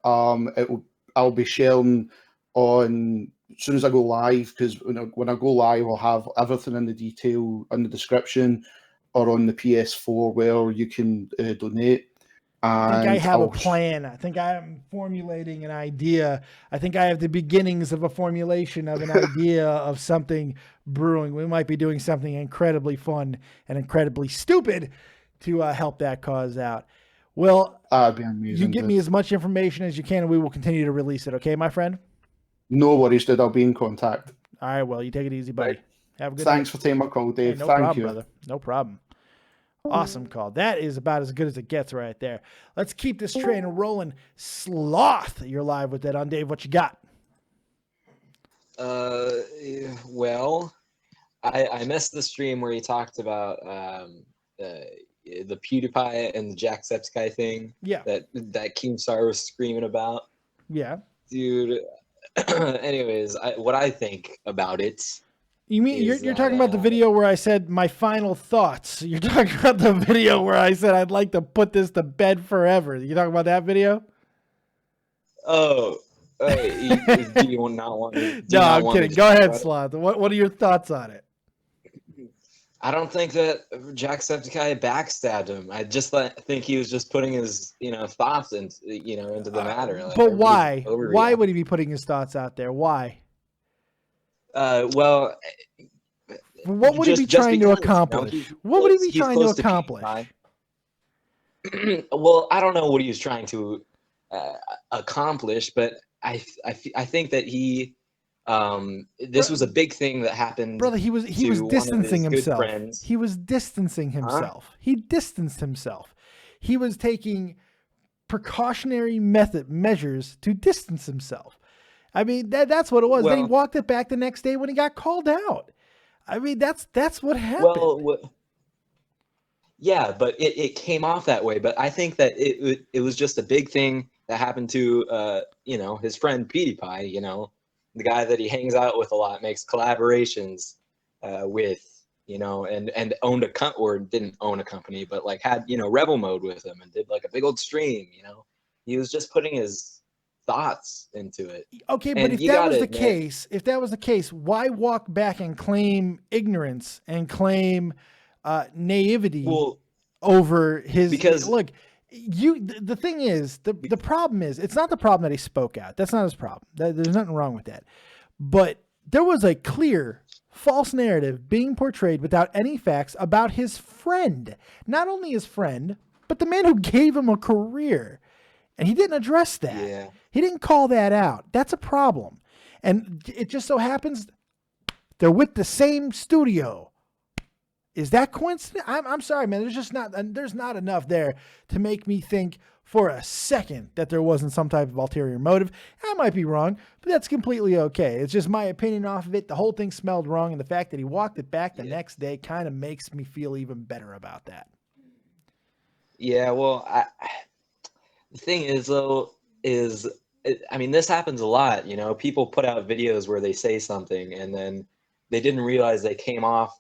I'll be sharing on as soon as I go live, because when I go live, I'll have everything in the detail in the description or on the PS4 where you can donate. I think I have a plan. I think I am formulating an idea. I think I have the beginnings of a formulation of an idea of something brewing. We might be doing something incredibly fun and incredibly stupid to help that cause out. Well, that'd be amazing. You get me as much information as you can, and we will continue to release it. Okay, my friend? No worries, dude. I'll be in contact. All right, well, you take it easy, buddy. Right. Have a good Thanks night. for taking my call, Dave. Hey, no Thank problem, you. brother. No problem. Awesome call. That is about as good as it gets right there. Let's keep this train rolling. Sloth, you're live with that on Dave. What you got? Well, I missed the stream where you talked about the PewDiePie and the Jacksepticeye thing. Yeah. That Keemstar was screaming about. Yeah. Dude. Anyways, what I think about it. You mean you're talking about the video where I said my final thoughts? You're talking about the video where I said I'd like to put this to bed forever. You talking about that video? Oh, do you not want? No, I'm kidding. Go ahead, Sloth. What are your thoughts on it? I don't think that Jacksepticeye backstabbed him. I just think he was just putting his thoughts into the matter. But why? Why would he be putting his thoughts out there? Why? Well, what would he be trying to accomplish? What would he be trying to accomplish? Well, I don't know what he was trying to accomplish, but I think that he this was a big thing that happened. Brother, he was distancing himself. He was distancing himself. Huh? He distanced himself. He was taking precautionary measures to distance himself. I mean, that's what it was. Then he walked it back the next day when he got called out. I mean, that's what happened. Well, yeah, but it came off that way. But I think that it was just a big thing that happened to his friend PewDiePie, the guy that he hangs out with a lot, makes collaborations with, and owned or didn't own a company, but like had, Rebel Mode with him and did like a big old stream, He was just putting his thoughts into it. Okay, but if that was the case, why walk back and claim ignorance and claim naivety over his? Because look, the thing is, the problem is, it's not the problem that he spoke out. That's not his problem. There's nothing wrong with that. But there was a clear false narrative being portrayed without any facts about his friend. Not only his friend, but the man who gave him a career. And he didn't address that. Yeah. He didn't call that out. That's a problem. And it just so happens they're with the same studio. Is that coincidence? I'm sorry, man. There's not enough there to make me think for a second that there wasn't some type of ulterior motive. I might be wrong, but that's completely okay. It's just my opinion off of it. The whole thing smelled wrong, and the fact that he walked it back the next day kind of makes me feel even better about that. Yeah, well, the thing is, though, this happens a lot. People put out videos where they say something and then they didn't realize they came off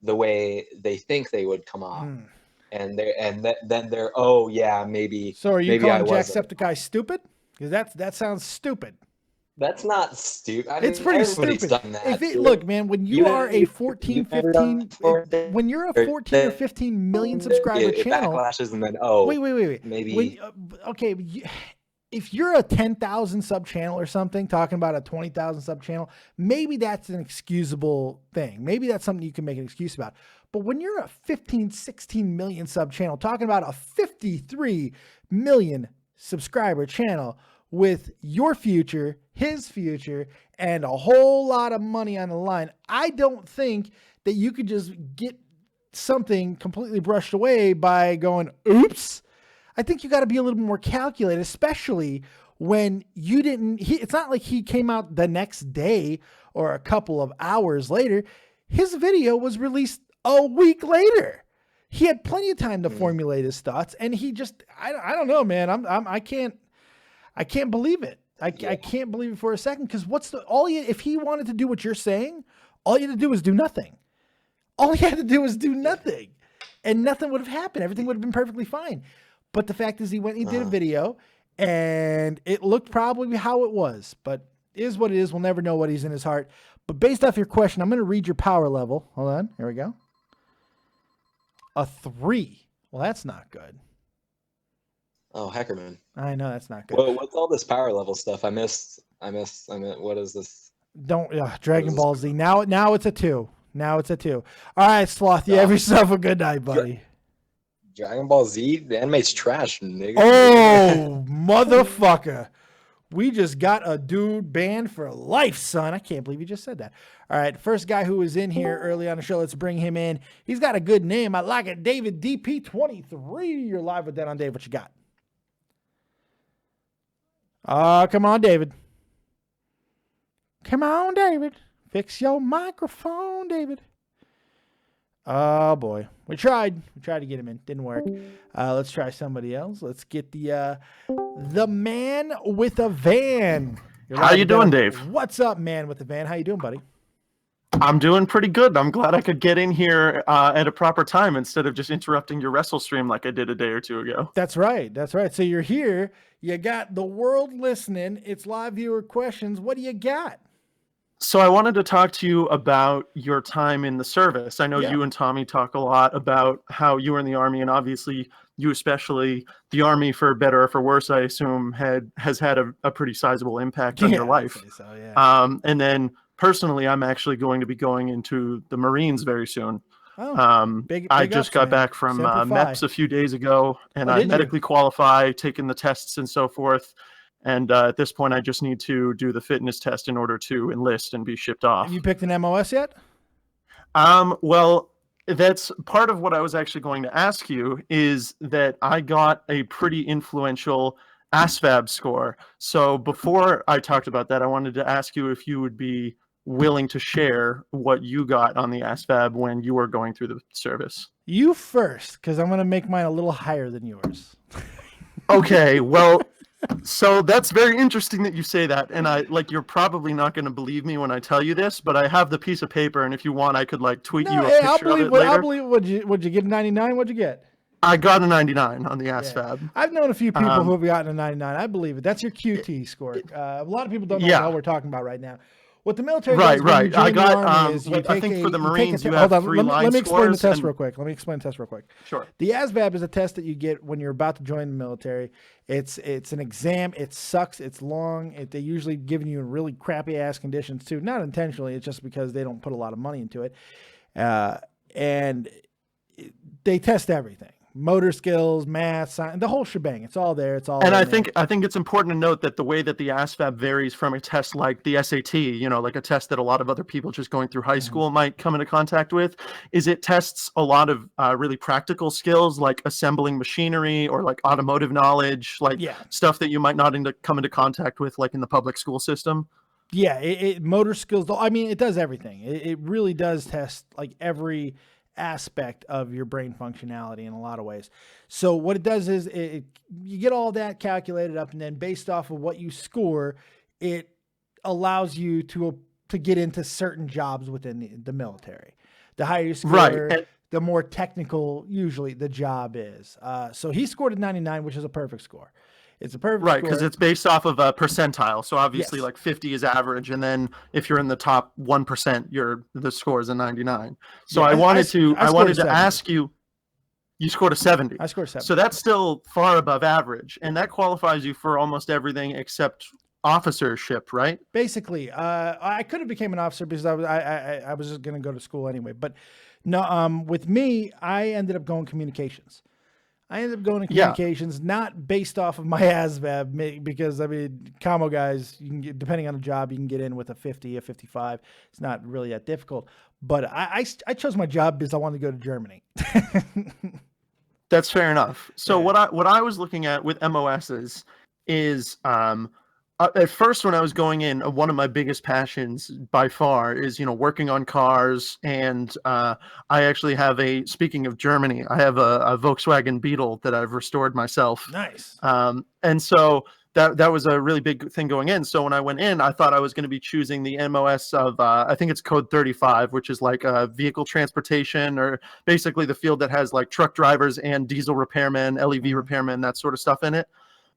the way they think they would come off. And then they're, oh yeah, maybe. So are you calling Jacksepticeye stupid? Because that sounds stupid. That's not stupid. It's pretty stupid. Done that. Look, man, when you are a 14, 15, when you're a 14 or 15 million subscriber channel, backlashes and then wait, maybe okay. If you're a 10,000 sub channel or something, talking about a 20,000 sub channel, maybe that's an excusable thing. Maybe that's something you can make an excuse about. But when you're a 15, 16 million sub channel, talking about a 53 million subscriber channel with your future, his future, and a whole lot of money on the line, I don't think that you could just get something completely brushed away by going, oops. I think you got to be a little more calculated, especially when you didn't, it's not like he came out the next day or a couple of hours later. His video was released a week later. He had plenty of time to formulate his thoughts, and he just, I don't know, man. I can't believe it. I can't believe it for a second. Cause if he wanted to do what you're saying, all you had to do was do nothing. All he had to do was do nothing, and nothing would have happened. Everything would have been perfectly fine. But the fact is, he went and he did a video, and it looked probably how it was. But it is what it is. We'll never know what he's in his heart. But based off your question, I'm going to read your power level. Hold on. Here we go. A 3. Well, that's not good. Oh, Heckerman. I know that's not good. Well, what's all this power level stuff? I missed. What is this? Dragon Ball Z. Now it's a 2. Now it's a 2. All right, Sloth. You have yourself a good night, buddy. Dragon Ball Z? The anime's trash, nigga. Oh, motherfucker. We just got a dude banned for life, son. I can't believe you just said that. All right, first guy who was in here early on the show, let's bring him in. He's got a good name. I like it. David DP23. You're live with that on Dave. What you got? Come on, David. Come on, David. Fix your microphone, David. Oh boy, we tried to get him in, didn't work. Let's try somebody else. Let's get the man with a van. How you doing, Dave? What's up, man with the van? How you doing, buddy? I'm doing pretty good. I'm glad I could get in here at a proper time instead of just interrupting your wrestle stream like I did a day or two ago. That's right. That's right. So you're here. You got the world listening. It's live viewer questions. What do you got? So I wanted to talk to you about your time in the service. I know you and Tommy talk a lot about how you were in the Army, and obviously you especially, the Army, for better or for worse, I assume, has had a pretty sizable impact on your life. So, yeah. And then personally, I'm actually going to be going into the Marines very soon. Oh, I just got back from MEPS a few days ago, and I medically qualify, taking the tests and so forth. And at this point, I just need to do the fitness test in order to enlist and be shipped off. Have you picked an MOS yet? Well, that's part of what I was actually going to ask you, is that I got a pretty influential ASVAB score. So before I talked about that, I wanted to ask you if you would be willing to share what you got on the ASVAB when you were going through the service. You first, because I'm going to make mine a little higher than yours. Okay, well, so that's very interesting that you say that. And you're probably not going to believe me when I tell you this, but I have the piece of paper, and if you want, I could tweet you a picture of it later. I'll believe. Would you get a 99? What'd you get? I got a 99 on the ASVAB. Yeah. I've known a few people who have gotten a 99. I believe it. That's your QT score. A lot of people don't know what the hell we're talking about right now. What the military does when you join the Army is I think for the Marines, you have three line scores. Let me explain the test real quick. Sure. The ASVAB is a test that you get when you're about to join the military. It's an exam. It sucks. It's long. They usually giving you in really crappy ass conditions too. Not intentionally. It's just because they don't put a lot of money into it. And they test everything. Motor skills, math, science, the whole shebang. It's all there. It's all. And I think it's important to note that the way that the ASVAB varies from a test like the SAT, like a test that a lot of other people just going through high school might come into contact with, is it tests a lot of really practical skills like assembling machinery or automotive knowledge, stuff that you might not come into contact with in the public school system. Yeah, motor skills. I mean, it does everything. It really does test every aspect of your brain functionality in a lot of ways. So what it does is you get all that calculated up, and then based off of what you score, it allows you to get into certain jobs within the military. The higher you score, the more technical usually the job is. So he scored a 99, which is a perfect score. It's a perfect score. Right, because it's based off of a percentile. So obviously 50 is average, and then if you're in the top 1%, the score is a 99. So I wanted to ask you, you scored a 70. I scored a 70. So that's still far above average, and that qualifies you for almost everything except officership, right? Basically, I could have became an officer because I was just going to go to school anyway. But no, with me, I ended up going communications. I ended up going to communications, not based off of my ASVAB, because commo guys, you can get, depending on the job, you can get in with a 50, a 55. It's not really that difficult. But I chose my job because I wanted to go to Germany. That's fair enough. So what I was looking at with MOSs is at first when I was going in, one of my biggest passions by far is, working on cars. And I actually have speaking of Germany, I have a Volkswagen Beetle that I've restored myself. Nice. And so that was a really big thing going in. So when I went in, I thought I was going to be choosing the MOS of, I think it's code 35, which is vehicle transportation, or basically the field that has truck drivers and diesel repairmen, LEV repairmen, that sort of stuff in it.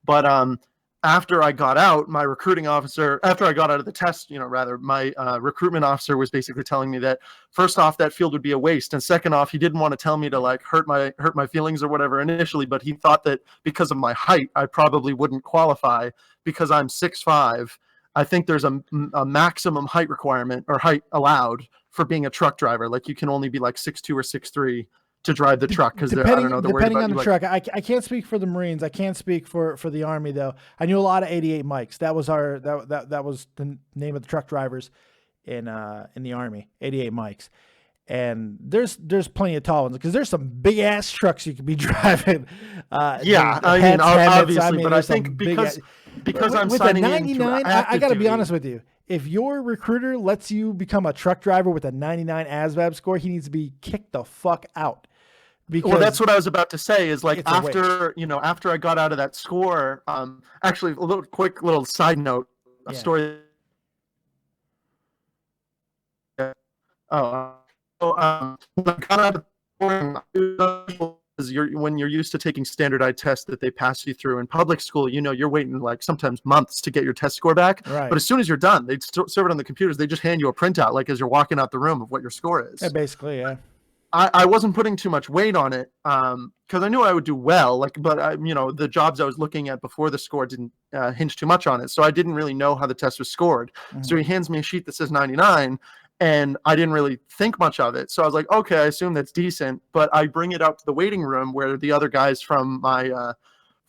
But, after I got out, my recruiting officer, after I got out of the test, my recruitment officer was basically telling me that first off, that field would be a waste. And second off, he didn't want to tell me to hurt my feelings or whatever initially, but he thought that because of my height, I probably wouldn't qualify because I'm 6'5". I think there's a maximum height requirement or height allowed for being a truck driver. You can only be 6'2" or 6'3". To drive the truck, because depending on the truck. I can't speak for the Marines. I can't speak for the Army though. I knew a lot of 88 Mikes. That was that was the name of the truck drivers in the Army. 88 Mikes, and there's plenty of tall ones because there's some big ass trucks you could be driving. Obviously, but I think because I'm with signing a 99, in I got to be honest with you. If your recruiter lets you become a truck driver with a 99 ASVAB score, he needs to be kicked the fuck out. Well, that's what I was about to say is after I got out of that score, actually a quick little side note, a story. When I got out of the score, when you're used to taking standardized tests that they pass you through in public school, you're waiting sometimes months to get your test score back. Right. But as soon as you're done, they serve it on the computers. They just hand you a printout as you're walking out the room of what your score is. Yeah, basically, yeah. I wasn't putting too much weight on it because I knew I would do well. Like, but the jobs I was looking at before the score didn't hinge too much on it, so I didn't really know how the test was scored. Mm-hmm. So he hands me a sheet that says 99, and I didn't really think much of it. So I was like, okay, I assume that's decent. But I bring it up to the waiting room where the other guys from my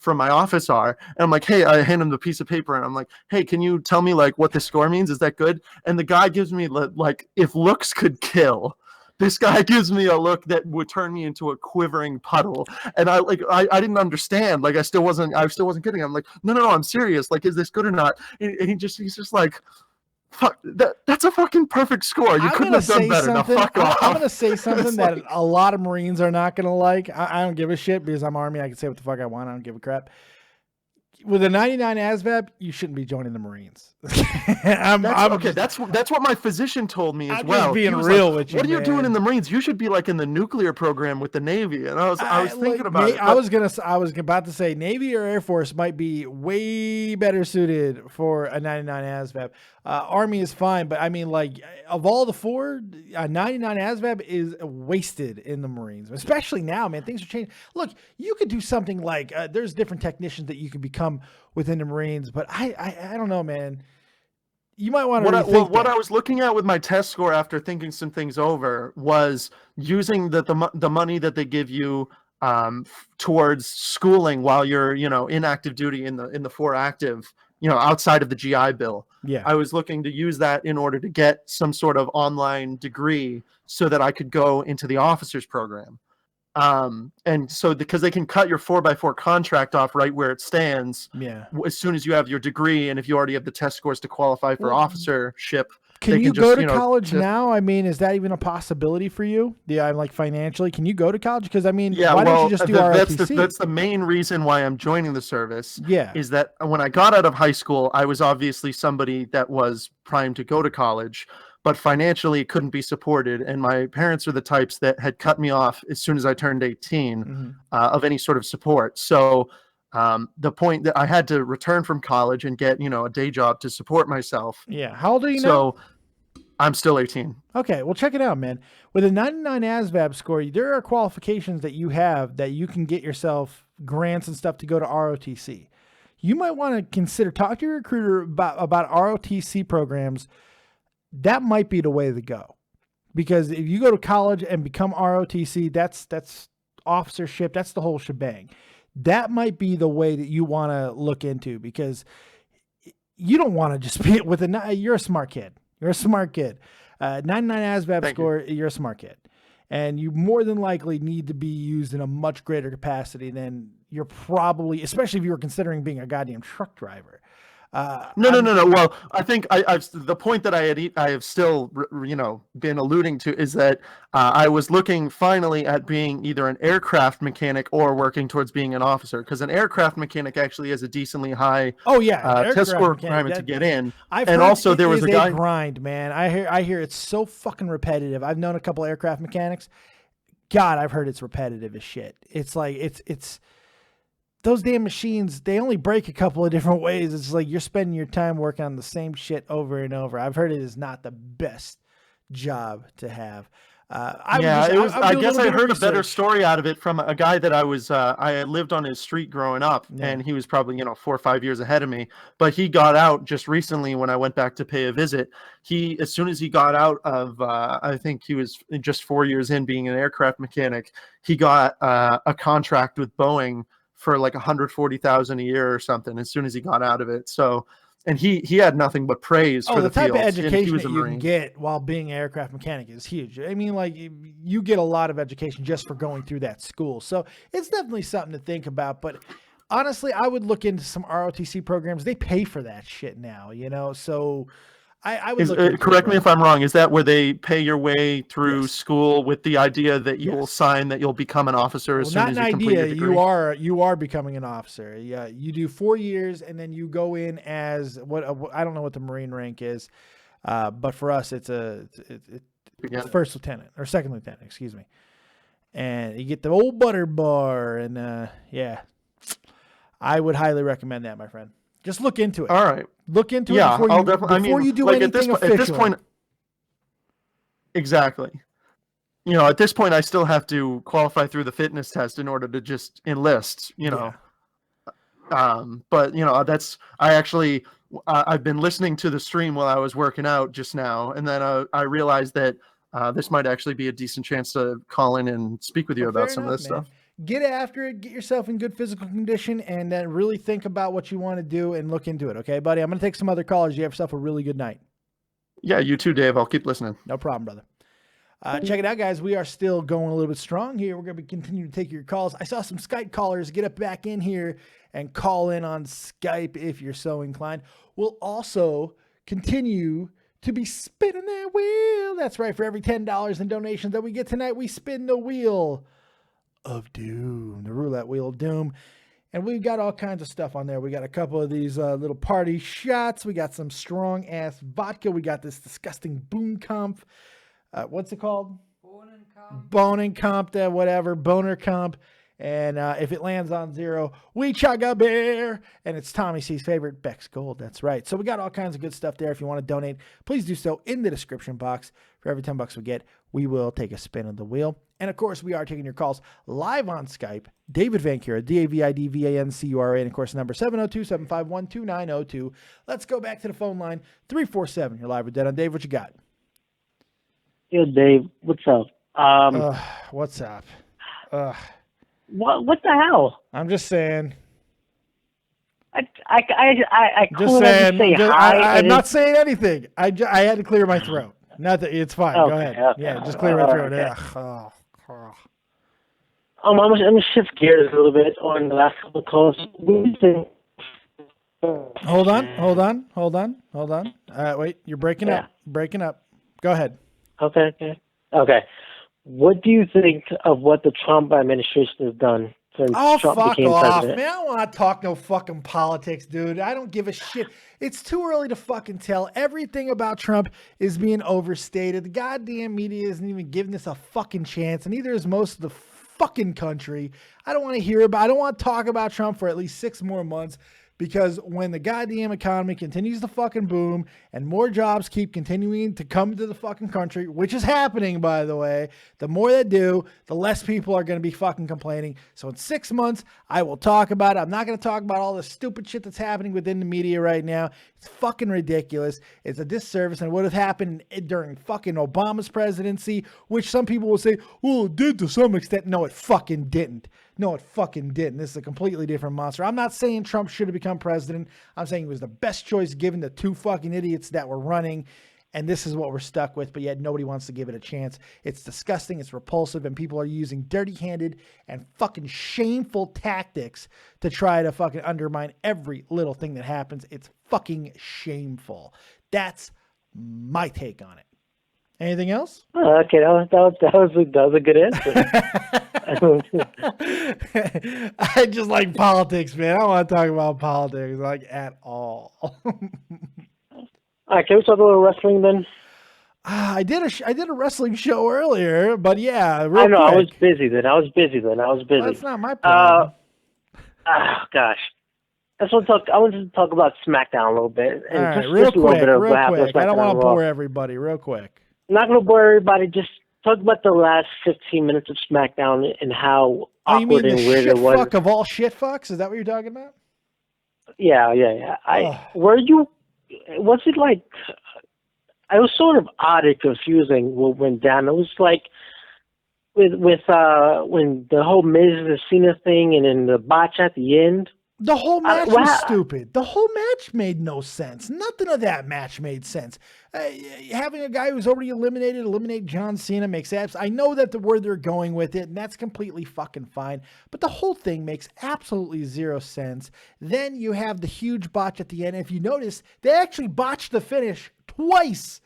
office are, and I'm like, hey, I hand him the piece of paper, and I'm like, hey, can you tell me like what the score means? Is that good? And the guy gives me like, if looks could kill. This guy gives me a look that would turn me into a quivering puddle, and I didn't understand. Like I still wasn't kidding. I'm like, no, I'm serious. Like, is this good or not? And he's just like, fuck, that's a fucking perfect score. You couldn't have done better. Now fuck off. I'm gonna say something that like, a lot of Marines are not gonna like. I don't give a shit because I'm Army. I can say what the fuck I want. I don't give a crap. With a 99 ASVAB, you shouldn't be joining the Marines. That's what my physician told me as well. I'm just being real with you. What are you doing in the Marines? You should be like in the nuclear program with the Navy. And I was thinking about it. I was about to say Navy or Air Force might be way better suited for a 99 ASVAB. Army is fine, but I mean, like, of all the four, 99 ASVAB is wasted in the Marines, especially now, man. Things are changing. Look, you could do something like there's different technicians that you could become within the Marines, but I don't know, man. You might want to what I was looking at with my test score after thinking some things over was using the money that they give you towards schooling while you're in active duty in the 4 active, outside of the GI Bill. Yeah, I was looking to use that in order to get some sort of online degree so that I could go into the officers program. And so because they can cut your 4x4 contract off right where it stands, as soon as you have your degree, and if you already have the test scores to qualify for officership. Can you go to college now? I mean, is that even a possibility for you? Yeah, like financially, can you go to college? Because I mean, why don't you just do ROTC? That's the main reason why I'm joining the service. Yeah, is that when I got out of high school, I was obviously somebody that was primed to go to college, but financially it couldn't be supported. And my parents were the types that had cut me off as soon as I turned 18 of any sort of support. So the point that I had to return from college and get, a day job to support myself. Yeah. How old are you now? So I'm still 18. Okay. Well, check it out, man. With a 99 ASVAB score, there are qualifications that you have that you can get yourself grants and stuff to go to ROTC. You might want to consider talk to your recruiter about ROTC programs. That might be the way to go, because if you go to college and become ROTC, that's officership. That's the whole shebang. That might be the way that you want to look into, because you don't want to just be with you're a smart kid. You're a smart kid. 99 ASVAB score, you're a smart kid. And you more than likely need to be used in a much greater capacity than you're probably, especially if you were considering being a goddamn truck driver. No. Well, I think I've the point that I have still been alluding to is that I was looking finally at being either an aircraft mechanic or working towards being an officer, because an aircraft mechanic actually has a decently high test score requirement to get in. And also there was a guy grind, man. I hear it's so fucking repetitive. I've known a couple aircraft mechanics. God, I've heard it's repetitive as shit. It's like it's. Those damn machines, they only break a couple of different ways. It's like you're spending your time working on the same shit over and over. I've heard it is not the best job to have. I guess I heard a better story out of it from a guy that I had lived on his street growing up, and he was probably 4 or 5 years ahead of me. But he got out just recently when I went back to pay a visit. As soon as he got out of, I think he was just 4 years in being an aircraft mechanic, he got a contract with Boeing for like $140,000 a year or something as soon as he got out of it. So, and he had nothing but praise for the type field. of education that you can get while being an aircraft mechanic is huge. I mean, like, you get a lot of education just for going through that school. So it's definitely something to think about. But honestly, I would look into some ROTC programs. They pay for that shit now, so I would correct me if I'm wrong. Is that where they pay your way through school with the idea that you will sign that you'll become an officer as soon as you complete your degree? You are becoming an officer. Yeah, you do 4 years and then you go in as I don't know what the Marine rank is, but for us it's first lieutenant or second lieutenant, excuse me. And you get the old butter bar, and I would highly recommend that, my friend. Just look into it. All right. Look into it before you do anything official. At this point, exactly. at this point, I still have to qualify through the fitness test in order to just enlist, But, I've been listening to the stream while I was working out just now, and then I realized that this might actually be a decent chance to call in and speak with you about some of this stuff. Get after it, get yourself in good physical condition, and then really think about what you want to do and look into it. Okay, buddy? I'm going to take some other callers. You have yourself a really good night. Yeah, you too, Dave. I'll keep listening. No problem, brother. Check it out, guys. We are still going a little bit strong here. We're going to continue to take your calls. I saw some Skype callers. Get up back in here and call in on Skype if you're so inclined. We'll also continue to be spinning that wheel. That's right. For every $10 in donations that we get tonight, we spin the wheel of doom, the roulette wheel of doom. And we've got all kinds of stuff on there. We got a couple of these little party shots. We got some strong ass vodka. We got this disgusting boom comp. What's it called? Boning comp, whatever. Boner comp. And if it lands on 0, we chug a beer. And it's Tommy C's favorite, Beck's Gold. That's right. So we got all kinds of good stuff there. If you want to donate, please do so in the description box. For every $10 we get, we will take a spin of the wheel. And, of course, we are taking your calls live on Skype. David Vancura, DavidVancura. And, of course, number 702-751-2902. Let's go back to the phone line. 347. You're live with Dead on Dave. What you got? Yo, Dave. What's up? What's up? What the hell? I'm just saying. I just saying. say hi. I'm not saying anything. I had to clear my throat. Not that it's fine. Okay, Go ahead. okay. Yeah, just clear my throat. Okay. Yeah. I'm gonna shift gears a little bit on the last couple of calls. Hold on. Wait, you're breaking up. Breaking up. Go ahead. Okay. What do you think of what the Trump administration has done since Trump fuck became off, president? man. I don't want to talk no fucking politics, dude. I don't give a shit. It's too early to fucking tell. Everything about Trump is being overstated. The goddamn media isn't even giving this a fucking chance, and neither is most of the fucking country. I don't want to talk about Trump for at least 6 more months. Because when the goddamn economy continues to fucking boom and more jobs keep continuing to come to the fucking country, which is happening, by the way, the more they do, the less people are going to be fucking complaining. So in 6 months, I will talk about it. I'm not going to talk about all the stupid shit that's happening within the media right now. It's fucking ridiculous. It's a disservice. And what have happened during fucking Obama's presidency, which some people will say, well, it did to some extent. No, it fucking didn't. No, it fucking didn't. This is a completely different monster. I'm not saying Trump should have become president. I'm saying he was the best choice given the 2 fucking idiots that were running. And this is what we're stuck with, but yet nobody wants to give it a chance. It's disgusting. It's repulsive. And people are using dirty-handed and fucking shameful tactics to try to fucking undermine every little thing that happens. It's fucking shameful. That's my take on it. Anything else? Okay, that was a good answer. I just like politics, man. I don't want to talk about politics like at all. All right, can we talk a little wrestling then? I did a wrestling show earlier, but yeah, I know. quick. I was busy then. That's not my problem. Gosh. I wanted to talk about SmackDown a little bit. And all right, just real a little quick. bit of what happened with I don't want to Raw. bore everybody. Real quick. I'm not going to bore everybody. Just talk about the last 15 minutes of SmackDown and how awkward and weird it was. Fuck of all shit fucks? Is that what you're talking about? Yeah. Was it like, it was sort of odd and confusing what went down. It was like with when the whole Miz and Cena thing and then the botch at the end. The whole match was stupid. The whole match made no sense. Nothing of that match made sense. Having a guy who's already eliminate John Cena makes sense. I know that where they're going with it, and that's completely fucking fine. But the whole thing makes absolutely zero sense. Then you have the huge botch at the end. If you notice, they actually botched the finish twice.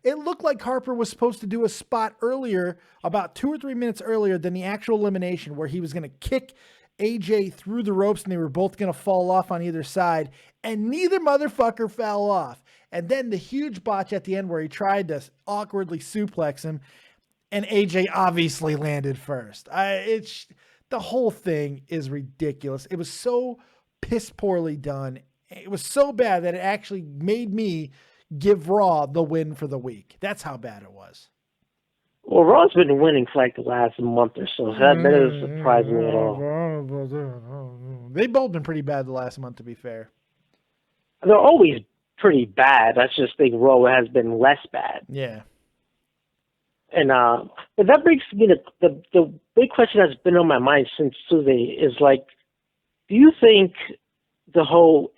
It looked like Harper was supposed to do a spot earlier, about 2 or 3 minutes earlier than the actual elimination, where he was going to kick AJ through the ropes and they were both going to fall off on either side, and neither motherfucker fell off. And then the huge botch at the end where he tried to awkwardly suplex him, and AJ obviously landed first. The whole thing is ridiculous. It was so piss poorly done. It was so bad that it actually made me give Raw the win for the week. That's how bad it was. Well, Raw's been winning for like the last month or so. So that doesn't surprise me at all. They've both been pretty bad the last month, to be fair. They're always pretty bad. That's just think Raw has been less bad. Yeah. And but that brings me to the big question that's been on my mind since Tuesday is like, do you think the whole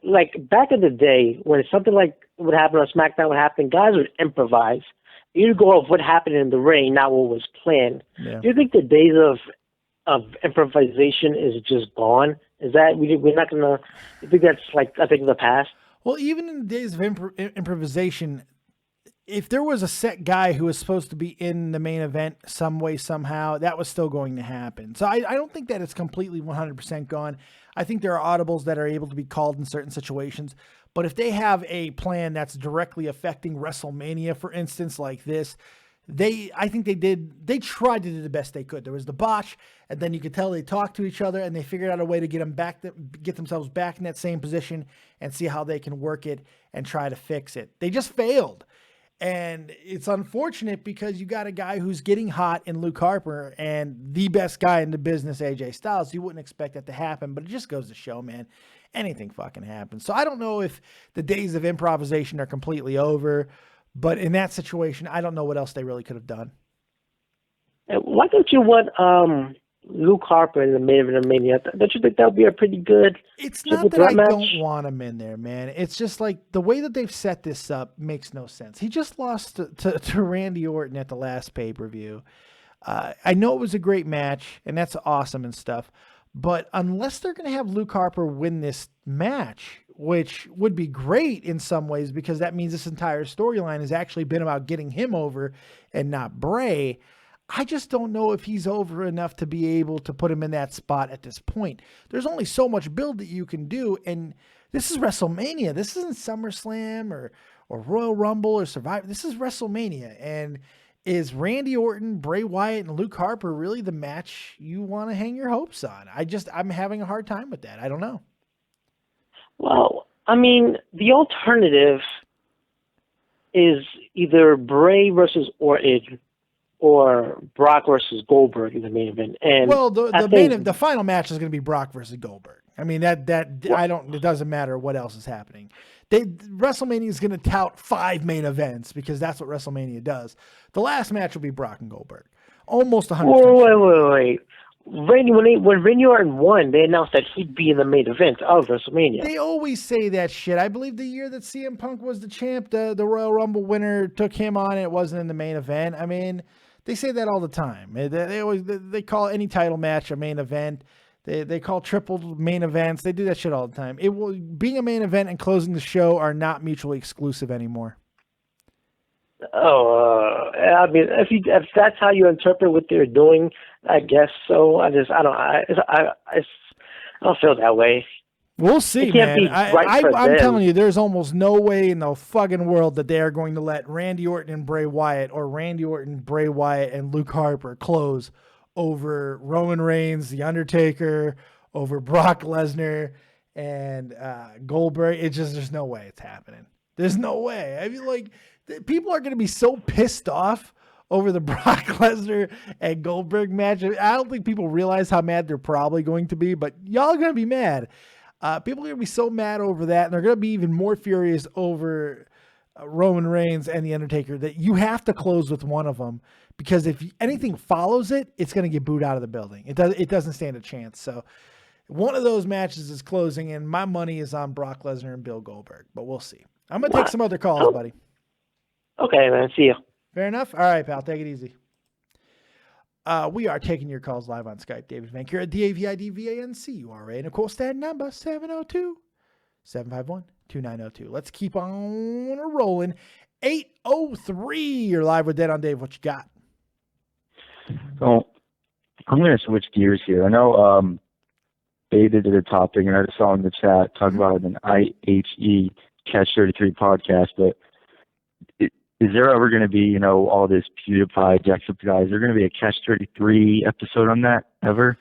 like back in the day when something like would happen on SmackDown would happen, guys would improvise. You go off what happened in the ring, not what was planned. Yeah. Do you think the days of improvisation is just gone? Is that we're not gonna? I think that's like I think the past. Well, even in the days of improvisation, if there was a set guy who was supposed to be in the main event some way, somehow, that was still going to happen. So I don't think that it's completely 100% gone. I think there are audibles that are able to be called in certain situations. But if they have a plan that's directly affecting WrestleMania, for instance, like this, I think they tried to do the best they could. There was the botch, and then you could tell they talked to each other, and they figured out a way to get themselves back in that same position and see how they can work it and try to fix it. They just failed. And it's unfortunate because you got a guy who's getting hot in Luke Harper and the best guy in the business, AJ Styles. You wouldn't expect that to happen, but it just goes to show, man, anything fucking happens. So I don't know if the days of improvisation are completely over, but in that situation, I don't know what else they really could have done. Why don't you want Luke Harper in the main event of Mania? Don't you think that would be a pretty good? It's not that I don't want him in there, man. It's just like the way that they've set this up makes no sense. He just lost to Randy Orton at the last pay-per-view. I know it was a great match, and that's awesome and stuff, but unless they're going to have Luke Harper win this match, which would be great in some ways because that means this entire storyline has actually been about getting him over and not Bray, I just don't know if he's over enough to be able to put him in that spot at this point. There's only so much build that you can do, and this is WrestleMania. This isn't SummerSlam or Royal Rumble or Survivor. This is WrestleMania, and is Randy Orton, Bray Wyatt, and Luke Harper really the match you want to hang your hopes on? I'm having a hard time with that. I don't know. Well, I mean, the alternative is either Bray versus Orton or Brock versus Goldberg in the main event. And well, the final match is going to be Brock versus Goldberg. I mean, it doesn't matter what else is happening. WrestleMania is going to tout 5 main events because that's what WrestleMania does. The last match will be Brock and Goldberg. Almost 100%. Wait. When Randy Orton won, they announced that he'd be in the main event of WrestleMania. They always say that shit. I believe the year that CM Punk was the champ, the Royal Rumble winner took him on, and it wasn't in the main event. I mean, they say that all the time. They call any title match a main event. They call triple main events. They do that shit all the time. Being a main event and closing the show are not mutually exclusive anymore. I mean, if that's how you interpret what they're doing, I guess so. I don't feel that way. We'll see, man. I'm telling you, there's almost no way in the fucking world that they are going to let Randy Orton and Bray Wyatt or Randy Orton, Bray Wyatt, and Luke Harper close over Roman Reigns, The Undertaker, over Brock Lesnar, and Goldberg. There's no way it's happening. There's no way. I mean, like, people are going to be so pissed off over the Brock Lesnar and Goldberg match. I don't think people realize how mad they're probably going to be, but y'all are going to be mad. People are going to be so mad over that, and they're going to be even more furious over Roman Reigns and The Undertaker that you have to close with one of them, because if anything follows it, it's going to get booed out of the building. It doesn't stand a chance. So one of those matches is closing, and my money is on Brock Lesnar and Bill Goldberg, but we'll see. I'm going to take some other calls, buddy. Okay, man. See you. Fair enough. All right, pal. Take it easy. We are taking your calls live on Skype. David Vancura, DAVIDVANCURA. And of course, that number, 702-751-2902. Let's keep on rolling. 803. You're live with Dead on Dave. What you got? So I'm going to switch gears here. I know Beta did a topic, and I just saw in the chat talking about an IHE Catch 33 podcast, but is there ever going to be, all this PewDiePie, Jacksepticeye? Is there going to be a Catch 33 episode on that ever?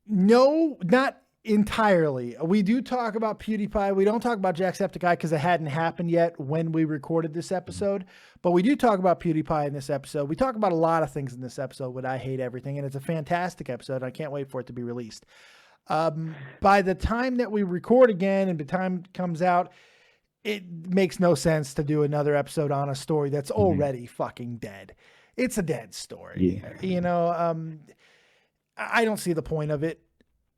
No, not entirely. We do talk about PewDiePie. We don't talk about Jacksepticeye because it hadn't happened yet when we recorded this episode. But we do talk about PewDiePie in this episode. We talk about a lot of things in this episode, but I hate everything. And it's a fantastic episode. I can't wait for it to be released. By the time that we record again and the time comes out, it makes no sense to do another episode on a story that's already fucking dead. It's a dead story. Yeah. You know, I don't see the point of it.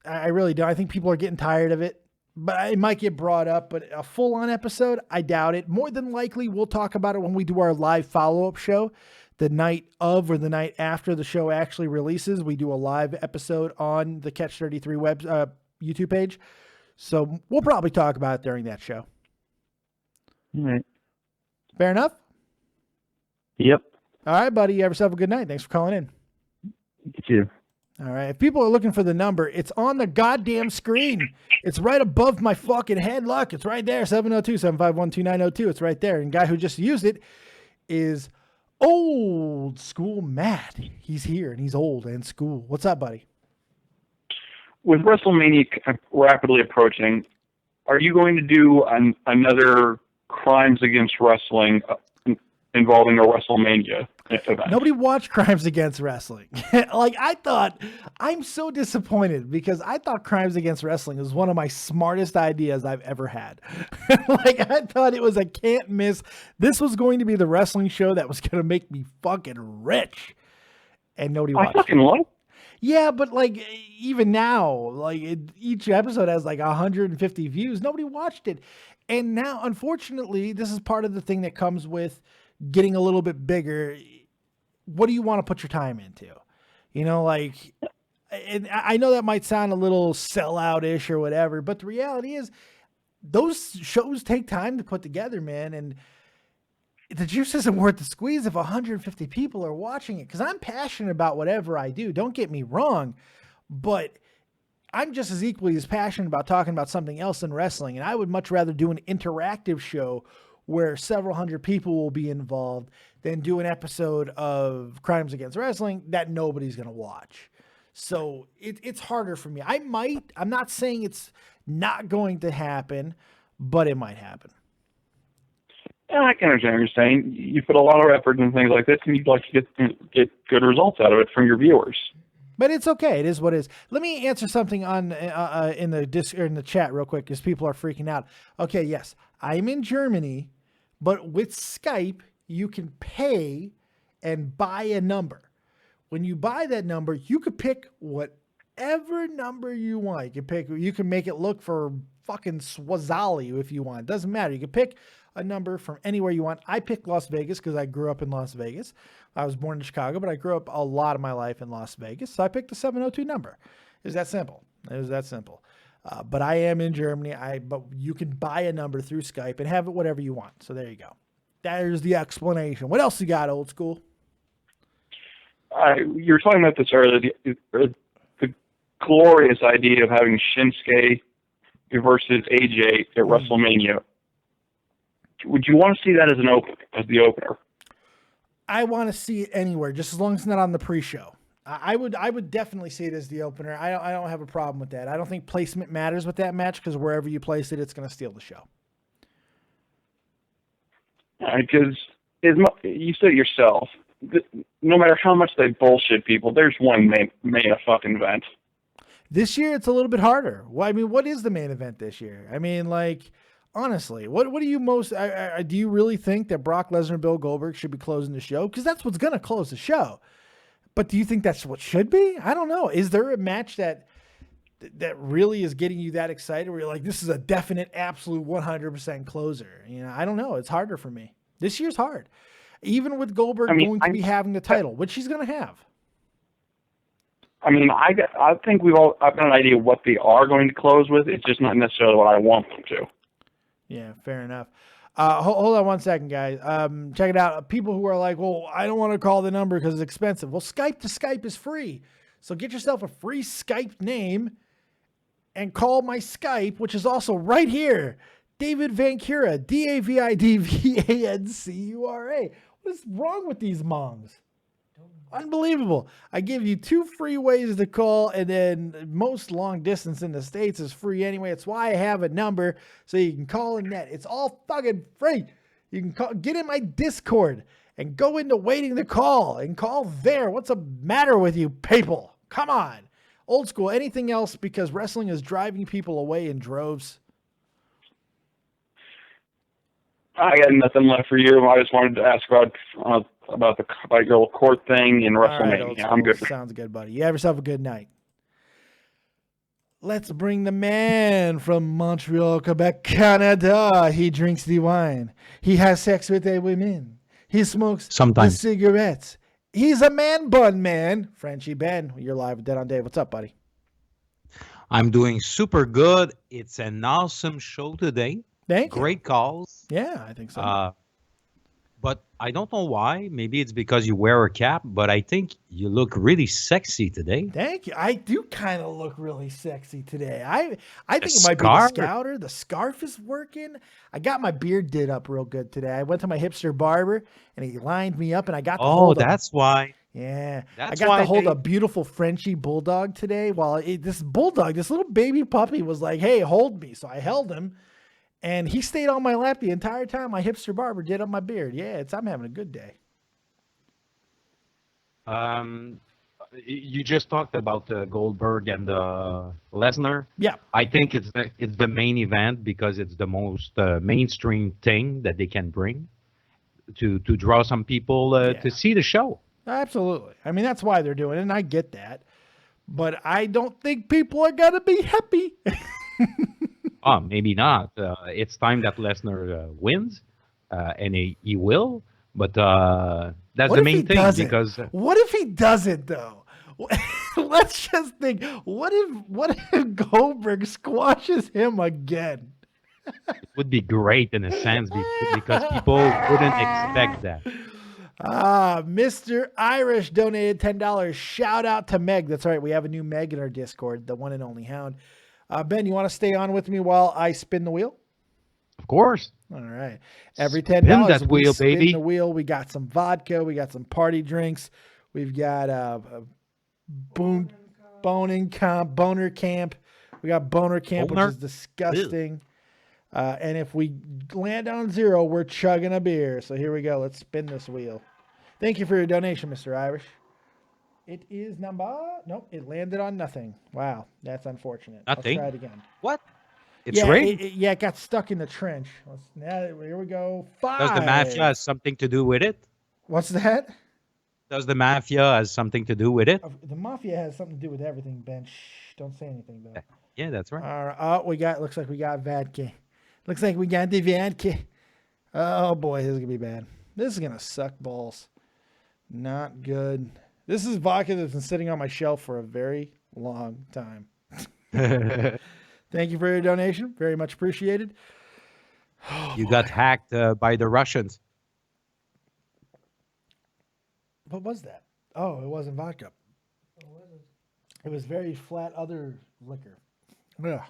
I really don't. I think people are getting tired of it, but it might get brought up, but a full-on episode, I doubt it. More than likely, we'll talk about it when we do our live follow-up show the night of or the night after the show actually releases. We do a live episode on the Catch 33 YouTube page. So we'll probably talk about it during that show. All right. Fair enough? Yep. All right, buddy. You have yourself a good night. Thanks for calling in. You too. All right. If people are looking for the number, it's on the goddamn screen. It's right above my fucking head. Look, it's right there. 702-751-2902. It's right there. And the guy who just used it is Old School Matt. He's here and he's old and school. What's up, buddy? With WrestleMania rapidly approaching, are you going to do another Crimes Against Wrestling involving a WrestleMania event? Nobody watched Crimes Against Wrestling. I'm so disappointed because I thought Crimes Against Wrestling was one of my smartest ideas I've ever had. I thought it was a can't miss. This was going to be the wrestling show that was going to make me fucking rich. And nobody watched it. I fucking love it. Yeah, but even now, each episode has 150 views. Nobody watched it. And now, unfortunately, this is part of the thing that comes with getting a little bit bigger. What do you want to put your time into? You know, and I know that might sound a little sellout-ish or whatever, but the reality is those shows take time to put together, man. And the juice isn't worth the squeeze if 150 people are watching it. Because I'm passionate about whatever I do. Don't get me wrong. But I'm just as equally as passionate about talking about something else than wrestling. And I would much rather do an interactive show where several hundred people will be involved than do an episode of Crimes Against Wrestling that nobody's going to watch. So it's harder for me. I'm not saying it's not going to happen, but it might happen. I can understand what you're saying. You put a lot of effort into things like this, and you'd like to get good results out of it from your viewers. But it's okay. It is what it is. Let me answer something on in the chat real quick because people are freaking out. Okay, yes, I'm in Germany, but with Skype, you can pay and buy a number. When you buy that number, you could pick whatever number you want. You can make it look for fucking Swazali if you want. It doesn't matter. You can pick a number from anywhere you want. I picked Las Vegas because I grew up in Las Vegas. I was born in Chicago, but I grew up a lot of my life in Las Vegas. So I picked the 702 number. It was that simple. But I am in Germany. But you can buy a number through Skype and have it whatever you want. So there you go. There's the explanation. What else you got, Old School? You were talking about this earlier, the glorious idea of having Shinsuke versus AJ at WrestleMania. Would you want to see that as the opener? I want to see it anywhere, just as long as it's not on the pre-show. I would definitely see it as the opener. I don't have a problem with that. I don't think placement matters with that match because wherever you place it, it's going to steal the show. Because you said it yourself, no matter how much they bullshit people, there's one main fucking event. This year, it's a little bit harder. Well, I mean, what is the main event this year? I mean, honestly, what do you most? Do you really think that Brock Lesnar and Bill Goldberg should be closing the show? Because that's what's going to close the show. But do you think that's what should be? I don't know. Is there a match that really is getting you that excited where you're like, this is a definite, absolute 100% closer? You know, I don't know. It's harder for me. This year's hard. Even with Goldberg going to be having the title, which he's going to have. I mean, I think I've got an idea what they are going to close with. It's just not necessarily what I want them to. Yeah, fair enough. Hold on 1 second, guys. Check it out. People who are like, well, I don't want to call the number because it's expensive. Well, Skype to Skype is free. So get yourself a free Skype name and call my Skype, which is also right here. David Vancura, DAVIDVANCURA. What is wrong with these mongs? Unbelievable. I give you 2 free ways to call, and then most long distance in the States is free anyway. It's why I have a number so you can call in net. It's all fucking free. You can call, get in my Discord and go into waiting to call and call there. What's the matter with you people? Come on. Old school. Anything else, because wrestling is driving people away in droves. I got nothing left for you. I just wanted to ask about your court thing in WrestleMania. I'm good. Sounds good, buddy. You have yourself a good night. Let's bring the man from Montreal, Quebec, Canada. He drinks the wine. He has sex with the women. He smokes the cigarettes. He's a man bun man. Frenchie Ben, you're live with Dead on Dave. What's up, buddy? I'm doing super good. It's an awesome show today. Thank you. Great calls. Yeah, I think so. But I don't know why. Maybe it's because you wear a cap, but I think you look really sexy today. Thank you. I do kind of look really sexy today. I think it might be the scouter. The scarf is working. I got my beard did up real good today. I went to my hipster barber, and he lined me up, and I got to hold that's why. Yeah. That's I got why to hold a beautiful Frenchie bulldog today. While this bulldog, this little baby puppy was like, hey, hold me. So I held him. And he stayed on my lap the entire time my hipster barber did up my beard. Yeah, I'm having a good day. You just talked about Goldberg and Lesnar. Yeah. I think it's the main event because it's the most mainstream thing that they can bring to draw some people to see the show. Absolutely. I mean, that's why they're doing it, and I get that. But I don't think people are going to be happy. Oh, maybe not. It's time that Lesnar wins, and he will. But that's the main thing. Because what if he doesn't, though? Let's just think. What if Goldberg squashes him again? It would be great in a sense because people wouldn't expect that. Mr. Irish donated $10. Shout out to Meg. That's right. We have a new Meg in our Discord, the one and only Hound. Ben, you want to stay on with me while I spin the wheel? Of course. All right. Every $10 that wheel, spin baby. the wheel. We got some vodka. We got some party drinks. We've got boner camp. We got boner camp, which is disgusting. And if we land on 0, we're chugging a beer. So here we go. Let's spin this wheel. Thank you for your donation, Mr. Irish. It is nope, it landed on nothing. Wow, that's unfortunate. Nothing? Let's try it again. What? It's raining? It got stuck in the trench. Here we go. 5. Does the mafia have something to do with it? What's that? Does the mafia have something to do with it? The mafia has something to do with everything, Ben. Shh, don't say anything, though. Yeah, that's right. All right. Looks like we got vodka. Looks like we got the vodka. Oh, boy, this is going to be bad. This is going to suck balls. Not good. This is vodka that's been sitting on my shelf for a very long time. Thank you for your donation. Very much appreciated. You got hacked by the Russians. What was that? Oh, it wasn't vodka. It was very flat other liquor. Ugh.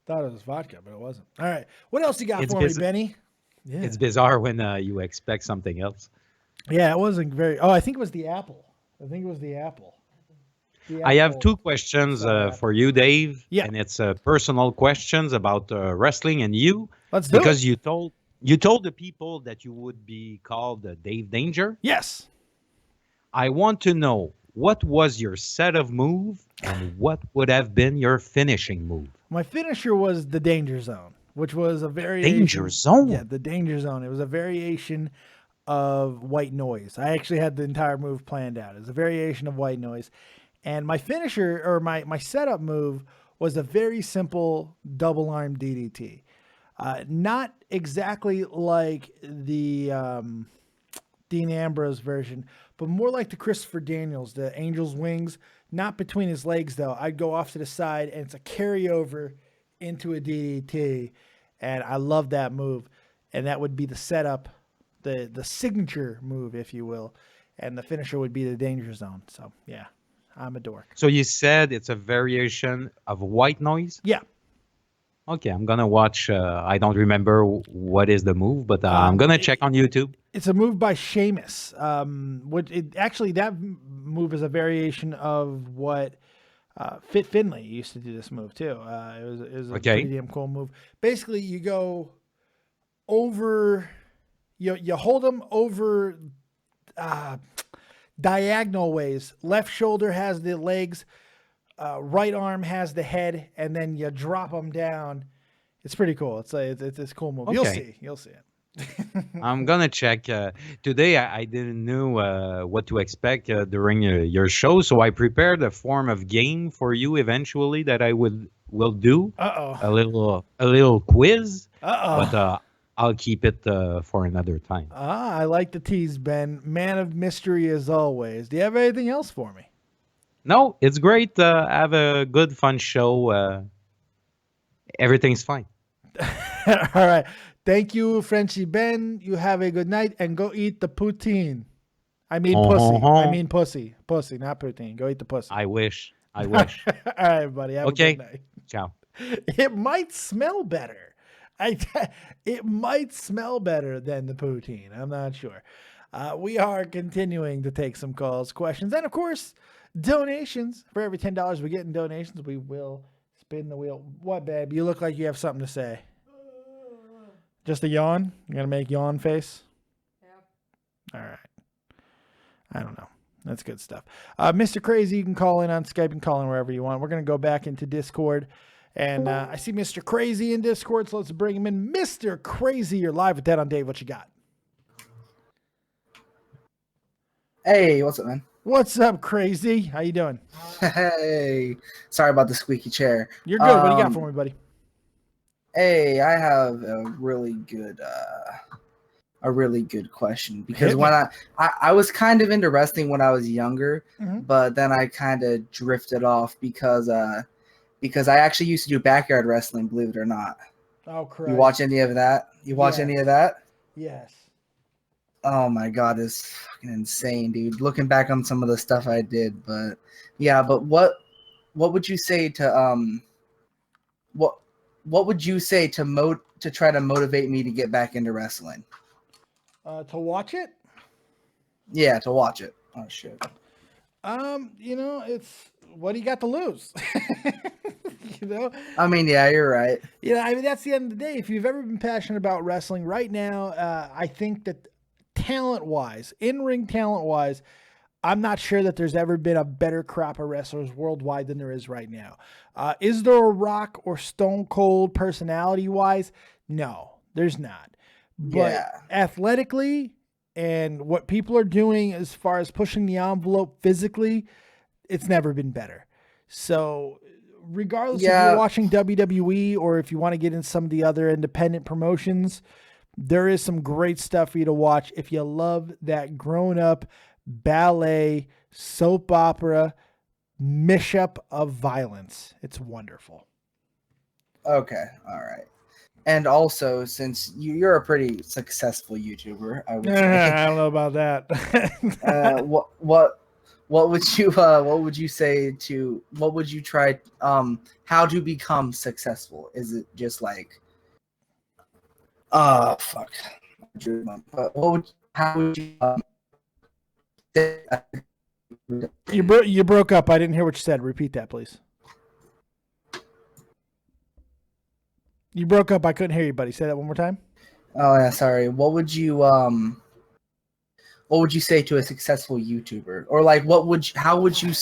Thought it was vodka, but it wasn't. All right. What else you got for me, Benny? Yeah. It's bizarre when you expect something else. Yeah, it wasn't very... Oh, I think it was the apple. I have 2 questions for you, Dave. Yeah. And it's personal questions about wrestling and you. Let's do it. Because you told the people that you would be called Dave Danger. Yes. I want to know, what was your set of move and what would have been your finishing move? My finisher was the Danger Zone, which was a variation... Danger Zone? Yeah, the Danger Zone. It was a variation of White Noise. I actually had the entire move planned out. It was a variation of White Noise. And my finisher, or my setup move, was a very simple double arm DDT. Not exactly like the Dean Ambrose version, but more like the Christopher Daniels, the Angel's Wings. Not between his legs, though. I'd go off to the side, and it's a carryover into a DDT. And I love that move. And that would be the setup, the signature move, if you will. And the finisher would be the Danger Zone. So, yeah, I'm a dork. So you said it's a variation of White Noise? Yeah. Okay, I'm going to watch. I don't remember what is the move, but I'm going to check on YouTube. It's a move by Sheamus. Actually, that move is a variation of what Fit Finlay used to do this move too. It was a pretty damn cool move. Basically, you go over, you hold them over diagonal ways. Left shoulder has the legs, right arm has the head, and then you drop them down. It's pretty cool. It's a cool move. Okay. You'll see it. I'm gonna check. Today I didn't know what to expect during your show, so I prepared a form of game for you eventually that I will do. A little quiz. But I'll keep it for another time. I like the tease, Ben. Man of mystery as always. Do you have anything else for me? No, it's great. Have a good, fun show. Everything's fine. All right. Thank you, Frenchie Ben. You have a good night and go eat the poutine. I mean pussy. I mean pussy. Pussy, not poutine. Go eat the pussy. I wish. I wish. All right, buddy. Have a good night. Ciao. It might smell better. It might smell better than the poutine. I'm not sure. We are continuing to take some calls, questions, and of course, donations. For every $10 we get in donations, we will spin the wheel. What, babe? You look like you have something to say. Just a yawn? You're going to make yawn face? Yep. All right. I don't know. That's good stuff. Mr. Crazy, you can call in on Skype and call in wherever you want. We're going to go back into Discord. And I see Mr. Crazy in Discord, so let's bring him in. Mr. Crazy, you're live with Dead on Dave. What you got? Hey, what's up, man? What's up, Crazy? How you doing? Hey, sorry about the squeaky chair. You're good. What do you got for me, buddy? Hey, I have a really good question because when I was kind of into wrestling when I was younger, but then I kind of drifted off because I actually used to do backyard wrestling, believe it or not. Oh, correct. You watch any of that? You watch any of that? Yes. Oh my God, it's fucking insane, dude. Looking back on some of the stuff I did, but yeah, but what would you say to what would you say to try to motivate me to get back into wrestling? To watch it? Yeah, to watch it. Oh shit. It's what do you got to lose? I mean, yeah, you're right. That's the end of the day. If you've ever been passionate about wrestling right now, I think that talent-wise, in-ring talent-wise, I'm not sure that there's ever been a better crop of wrestlers worldwide than there is right now. Is there a Rock or Stone Cold personality-wise? No, there's not. But athletically and what people are doing as far as pushing the envelope physically, it's never been better. So regardless if you're watching WWE or if you want to get in some of the other independent promotions, there is some great stuff for you to watch if you love that grown-up ballet, soap opera, mashup of violence. It's wonderful. Okay, all right. And also, since you're a pretty successful YouTuber, I would say, I don't know about that. what would you say to what would you try? How to become successful? Is it just like, fuck? How would you? You broke up. I didn't hear what you said. Repeat that, please. You broke up. I couldn't hear you, buddy. Say that one more time. Oh yeah, sorry. What would you say to a successful YouTuber? Or like how would you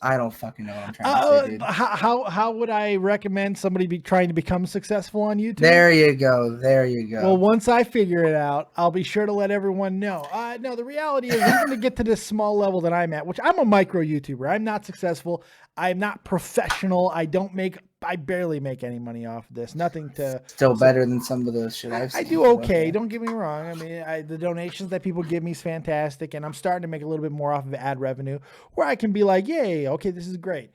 I don't fucking know what I'm trying to say, dude. How would I recommend somebody trying to become successful on YouTube? There you go. Well, once I figure it out, I'll be sure to let everyone know. No, the reality is even to get to this small level that I'm at, which I'm a micro YouTuber. I'm not successful. I'm not professional. I barely make any money off of this. Nothing to... Still better than some of the shit I've seen. I do okay. Don't get me wrong. I mean, the donations that people give me is fantastic, and I'm starting to make a little bit more off of ad revenue where I can be like, yay, okay, this is great.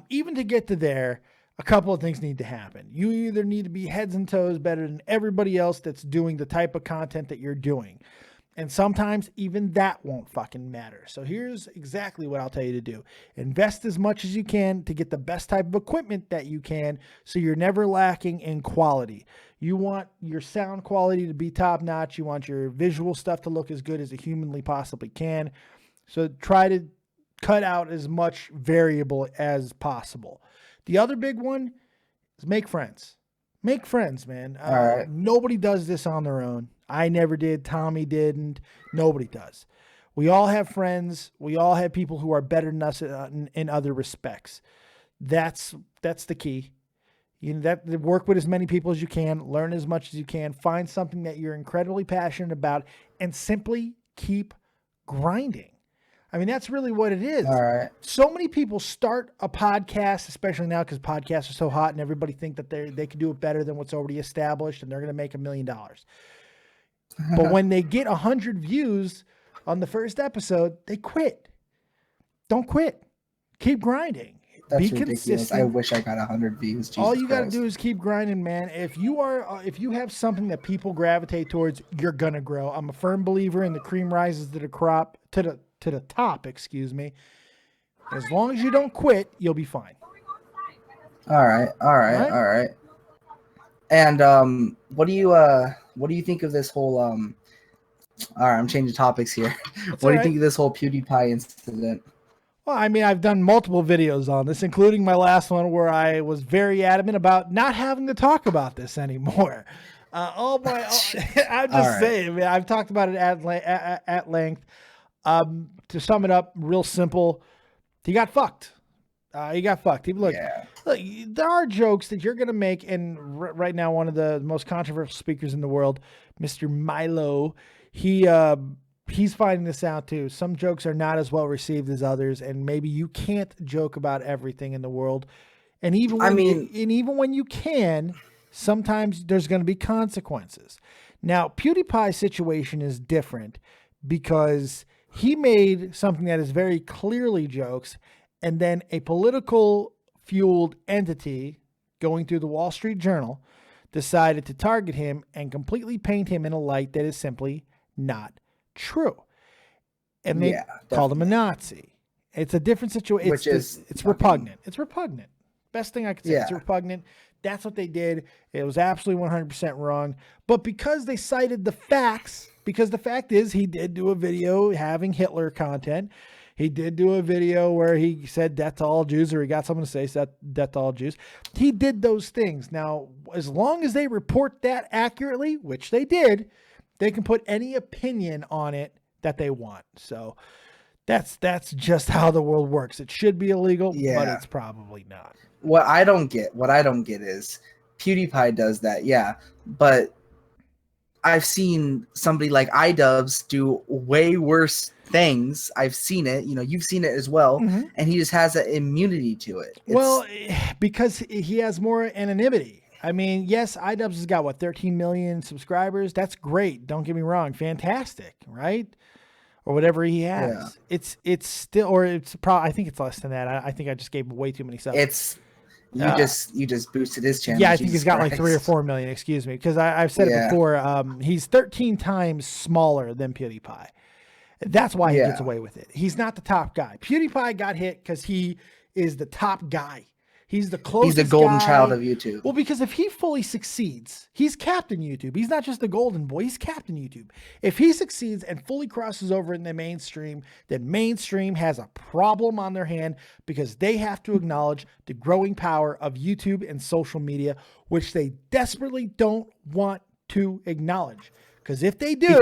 Even to get to there, a couple of things need to happen. You either need to be heads and toes better than everybody else that's doing the type of content that you're doing. And sometimes even that won't fucking matter. So here's exactly what I'll tell you to do. Invest as much as you can to get the best type of equipment that you can so you're never lacking in quality. You want your sound quality to be top notch. You want your visual stuff to look as good as it humanly possibly can. So try to cut out as much variable as possible. The other big one is make friends. Make friends, man. All right. Nobody does this on their own. I never did. Tommy didn't. Nobody does. We all have friends. We all have people who are better than us in other respects. That's the key. You know, that work with as many people as you can, learn as much as you can, find something that you're incredibly passionate about, and simply keep grinding. I mean, that's really what it is. All right. So many people start a podcast, especially now because podcasts are so hot and everybody think that they can do it better than what's already established and they're going to make $1 million. But when they get 100 views on the first episode, they quit. Don't quit. Keep grinding. That's Be ridiculous. consistent. I wish I got 100 views. All Jesus you got to Christ. do is keep grinding, man. If you have something that people gravitate towards, you're gonna grow. I'm a firm believer in the cream rises to the top. Excuse me. As long as you don't quit, you'll be fine. All right. And what do you think of this whole all right, I'm changing topics here. What do you think of this whole PewDiePie incident? Well, I mean, I've done multiple videos on this, including my last one where I was very adamant about not having to talk about this anymore. I'm just saying, man, I've talked about it at length. To sum it up, real simple, he got fucked. Look, there are jokes that you're going to make, and right now one of the most controversial speakers in the world, Mr. Milo, he's finding this out too. Some jokes are not as well received as others, and maybe you can't joke about everything in the world. And even when you can, sometimes there's going to be consequences. Now, PewDiePie's situation is different because he made something that is very clearly jokes, and then a political fueled entity going through the Wall Street Journal decided to target him and completely paint him in a light that is simply not true. And they called him a Nazi. It's a different situation. It's repugnant. It's repugnant. Best thing I could say. It's repugnant. That's what they did. It was absolutely 100% wrong. But because they cited the facts, because the fact is he did do a video having Hitler content. He did do a video where he said death to all Jews, or he got someone to say death to all Jews. He did those things. Now, as long as they report that accurately, which they did, they can put any opinion on it that they want. So that's just how the world works. It should be illegal, but it's probably not. What I don't get is PewDiePie does that, but I've seen somebody like iDubbbz do way worse things. I've seen it, you've seen it as well, and he just has an immunity to it. Well, because he has more anonymity. I mean, yes, iDubbbz has got 13 million subscribers. That's great. Don't get me wrong. Fantastic, right? Or whatever he has. Yeah. It's still, or it's probably, I think it's less than that. I think I just gave way too many subs. You just boosted his channel. Yeah, I think he's got like 3 or 4 million, excuse me. Because I've said it before, he's 13 times smaller than PewDiePie. That's why he gets away with it. He's not the top guy. PewDiePie got hit because he is the top guy. He's the closest. He's the golden guy. child of YouTube. Well, because if he fully succeeds, he's Captain YouTube. He's not just the golden boy. He's Captain YouTube. If he succeeds and fully crosses over in the mainstream, then mainstream has a problem on their hand because they have to acknowledge the growing power of YouTube and social media, which they desperately don't want to acknowledge. Because if they do,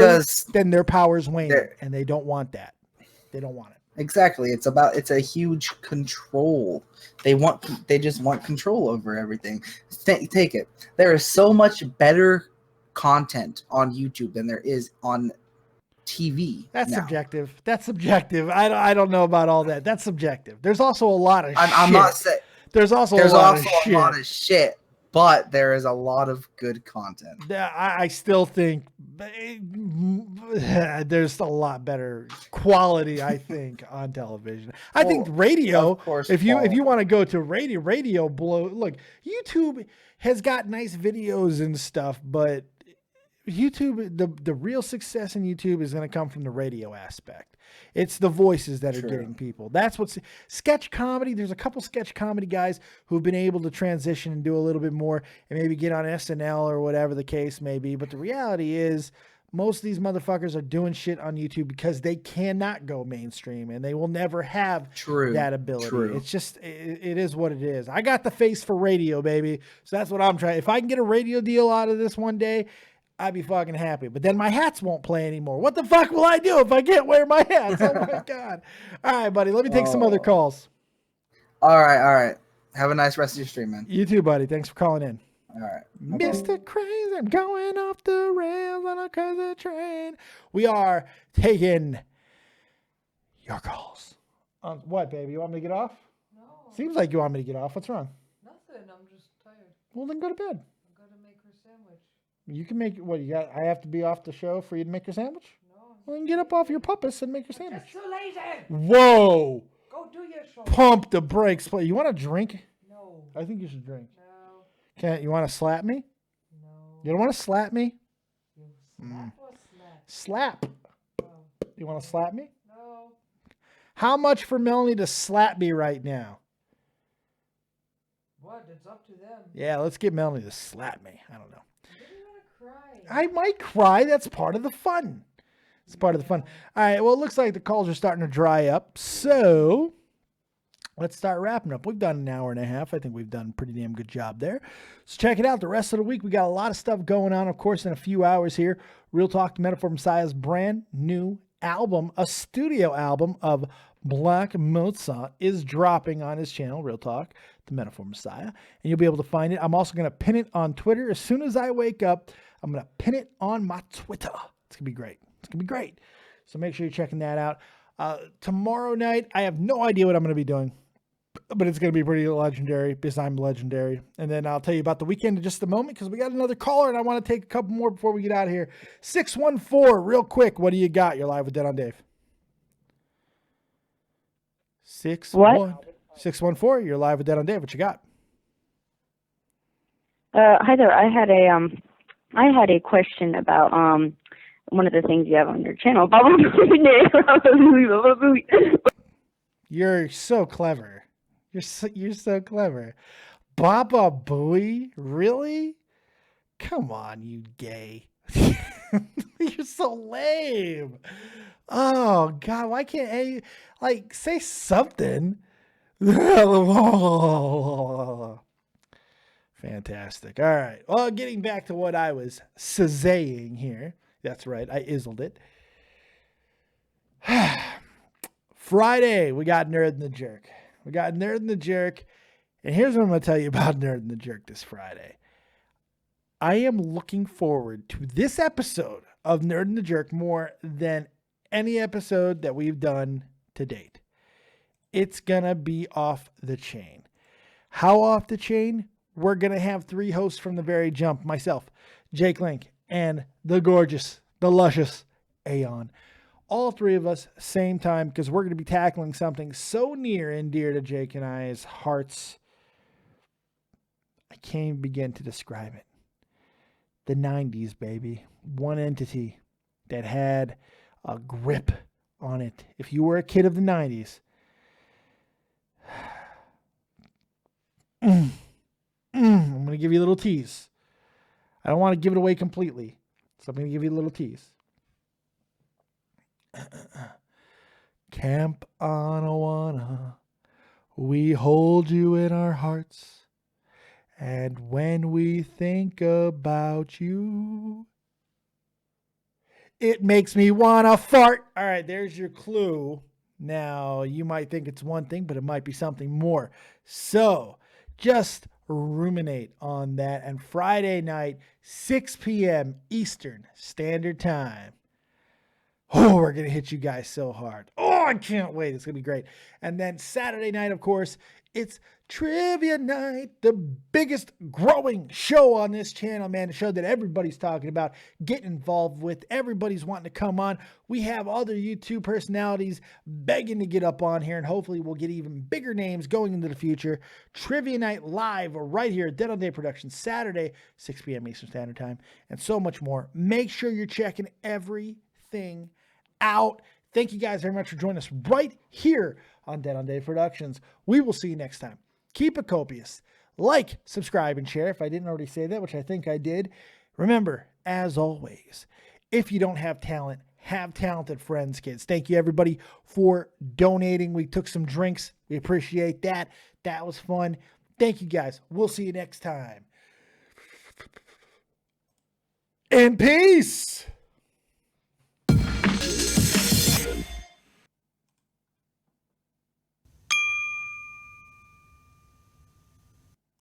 then their power's waning, and they don't want that. They don't want it. Exactly. It's a huge control. They just want control over everything. Take it. There is so much better content on YouTube than there is on TV. That's subjective. I don't know about all that. That's subjective. There's also a lot of shit. I'm not saying there's also a lot of shit, but there is a lot of good content. I still think there's a lot better quality, I think, on television. I think radio, of course, if you want to go to radio blow, look, YouTube has got nice videos and stuff, but YouTube, the real success in YouTube is going to come from the radio aspect. It's the voices that are getting people. That's what's sketch comedy. There's a couple sketch comedy guys who've been able to transition and do a little bit more and maybe get on SNL or whatever the case may be. But the reality is most of these motherfuckers are doing shit on YouTube because they cannot go mainstream and they will never have that ability. It's just, it is what it is. I got the face for radio, baby. So that's what I'm trying. If I can get a radio deal out of this one day, I'd be fucking happy. But then my hats won't play anymore. What the fuck will I do if I can't wear my hats? Oh my God. All right, buddy. Let me take some other calls. All right. Have a nice rest of your stream, man. You too, buddy. Thanks for calling in. All right. Mr. Crazy, I'm going off the rails on a crazy train. We are taking your calls. What, baby? You want me to get off? No. Seems like you want me to get off. What's wrong? Nothing. I'm just tired. Well, then go to bed. I'm gonna make her sandwich. You can make what you got. I have to be off the show for you to make your sandwich? No. Well, then get up off your puppets and make your sandwich. Just too lazy. Whoa. Go do your show. Pump the brakes. You want a drink? No. I think you should drink. No. You want to slap me? No. You don't want to slap me? Slap or slap? Slap. No. You want to slap me? No. How much for Melanie to slap me right now? What? It's up to them. Yeah, let's get Melanie to slap me. I don't know. You're gonna cry. I might cry. That's part of the fun. It's part of the fun. All right. Well, it looks like the calls are starting to dry up. So let's start wrapping up. We've done an hour and a half. I think we've done a pretty damn good job there. So check it out. The rest of the week, we got a lot of stuff going on. Of course, in a few hours here, Real Talk, the Metaphor Messiah's brand new album, a studio album of Black Mozart, is dropping on his channel, Real Talk, the Metaphor Messiah. And you'll be able to find it. I'm also going to pin it on Twitter. As soon as I wake up, I'm going to pin it on my Twitter. It's going to be great. It's going to be great. So make sure you're checking that out. Tomorrow night, I have no idea what I'm going to be doing, but it's going to be pretty legendary because I'm legendary. And then I'll tell you about the weekend in just a moment because we got another caller and I want to take a couple more before we get out of here. 614, real quick. What do you got? You're live with Dead on Dave. 614, you're live with Dead on Dave. What you got? Hi there. I had a question about one of the things you have on your channel. You're so clever. You're so clever. Baba Booey? Really? Come on, you gay. You're so lame. Oh, God. Why can't I, say something? Fantastic. All right. Well, getting back to what I was saying here. That's right. I izzled it. Friday, we got Nerd and the Jerk. And here's what I'm going to tell you about Nerd and the Jerk this Friday. I am looking forward to this episode of Nerd and the Jerk more than any episode that we've done to date. It's going to be off the chain. How off the chain? We're going to have 3 hosts from the very jump. Myself, Jake Link, and the gorgeous, the luscious Aeon. All 3 of us, same time, because we're going to be tackling something so near and dear to Jake and I's hearts. I can't even begin to describe it. The 90s, baby. One entity that had a grip on it. If you were a kid of the 90s, I'm going to give you a little tease. I don't want to give it away completely, so I'm going to give you a little tease. Camp Anawana, we hold you in our hearts, and when we think about you, it makes me want to fart. All right, there's your clue. Now, you might think it's one thing, but it might be something more. So, just ruminate on that. And Friday night, 6 p.m. Eastern Standard Time. Oh, we're going to hit you guys so hard. Oh! I can't wait. It's going to be great. And then Saturday night, of course, it's Trivia Night, the biggest growing show on this channel, man. A show that everybody's talking about, getting involved with. Everybody's wanting to come on. We have other YouTube personalities begging to get up on here, and hopefully we'll get even bigger names going into the future. Trivia Night live right here at Dead on Day Productions, Saturday, 6 p.m. Eastern Standard Time, and so much more. Make sure you're checking everything out. Thank you guys very much for joining us right here on Dead on Day Productions. We will see you next time. Keep it copious. Like, subscribe, and share if I didn't already say that, which I think I did. Remember, as always, if you don't have talent, have talented friends, kids. Thank you, everybody, for donating. We took some drinks. We appreciate that. That was fun. Thank you, guys. We'll see you next time. And peace.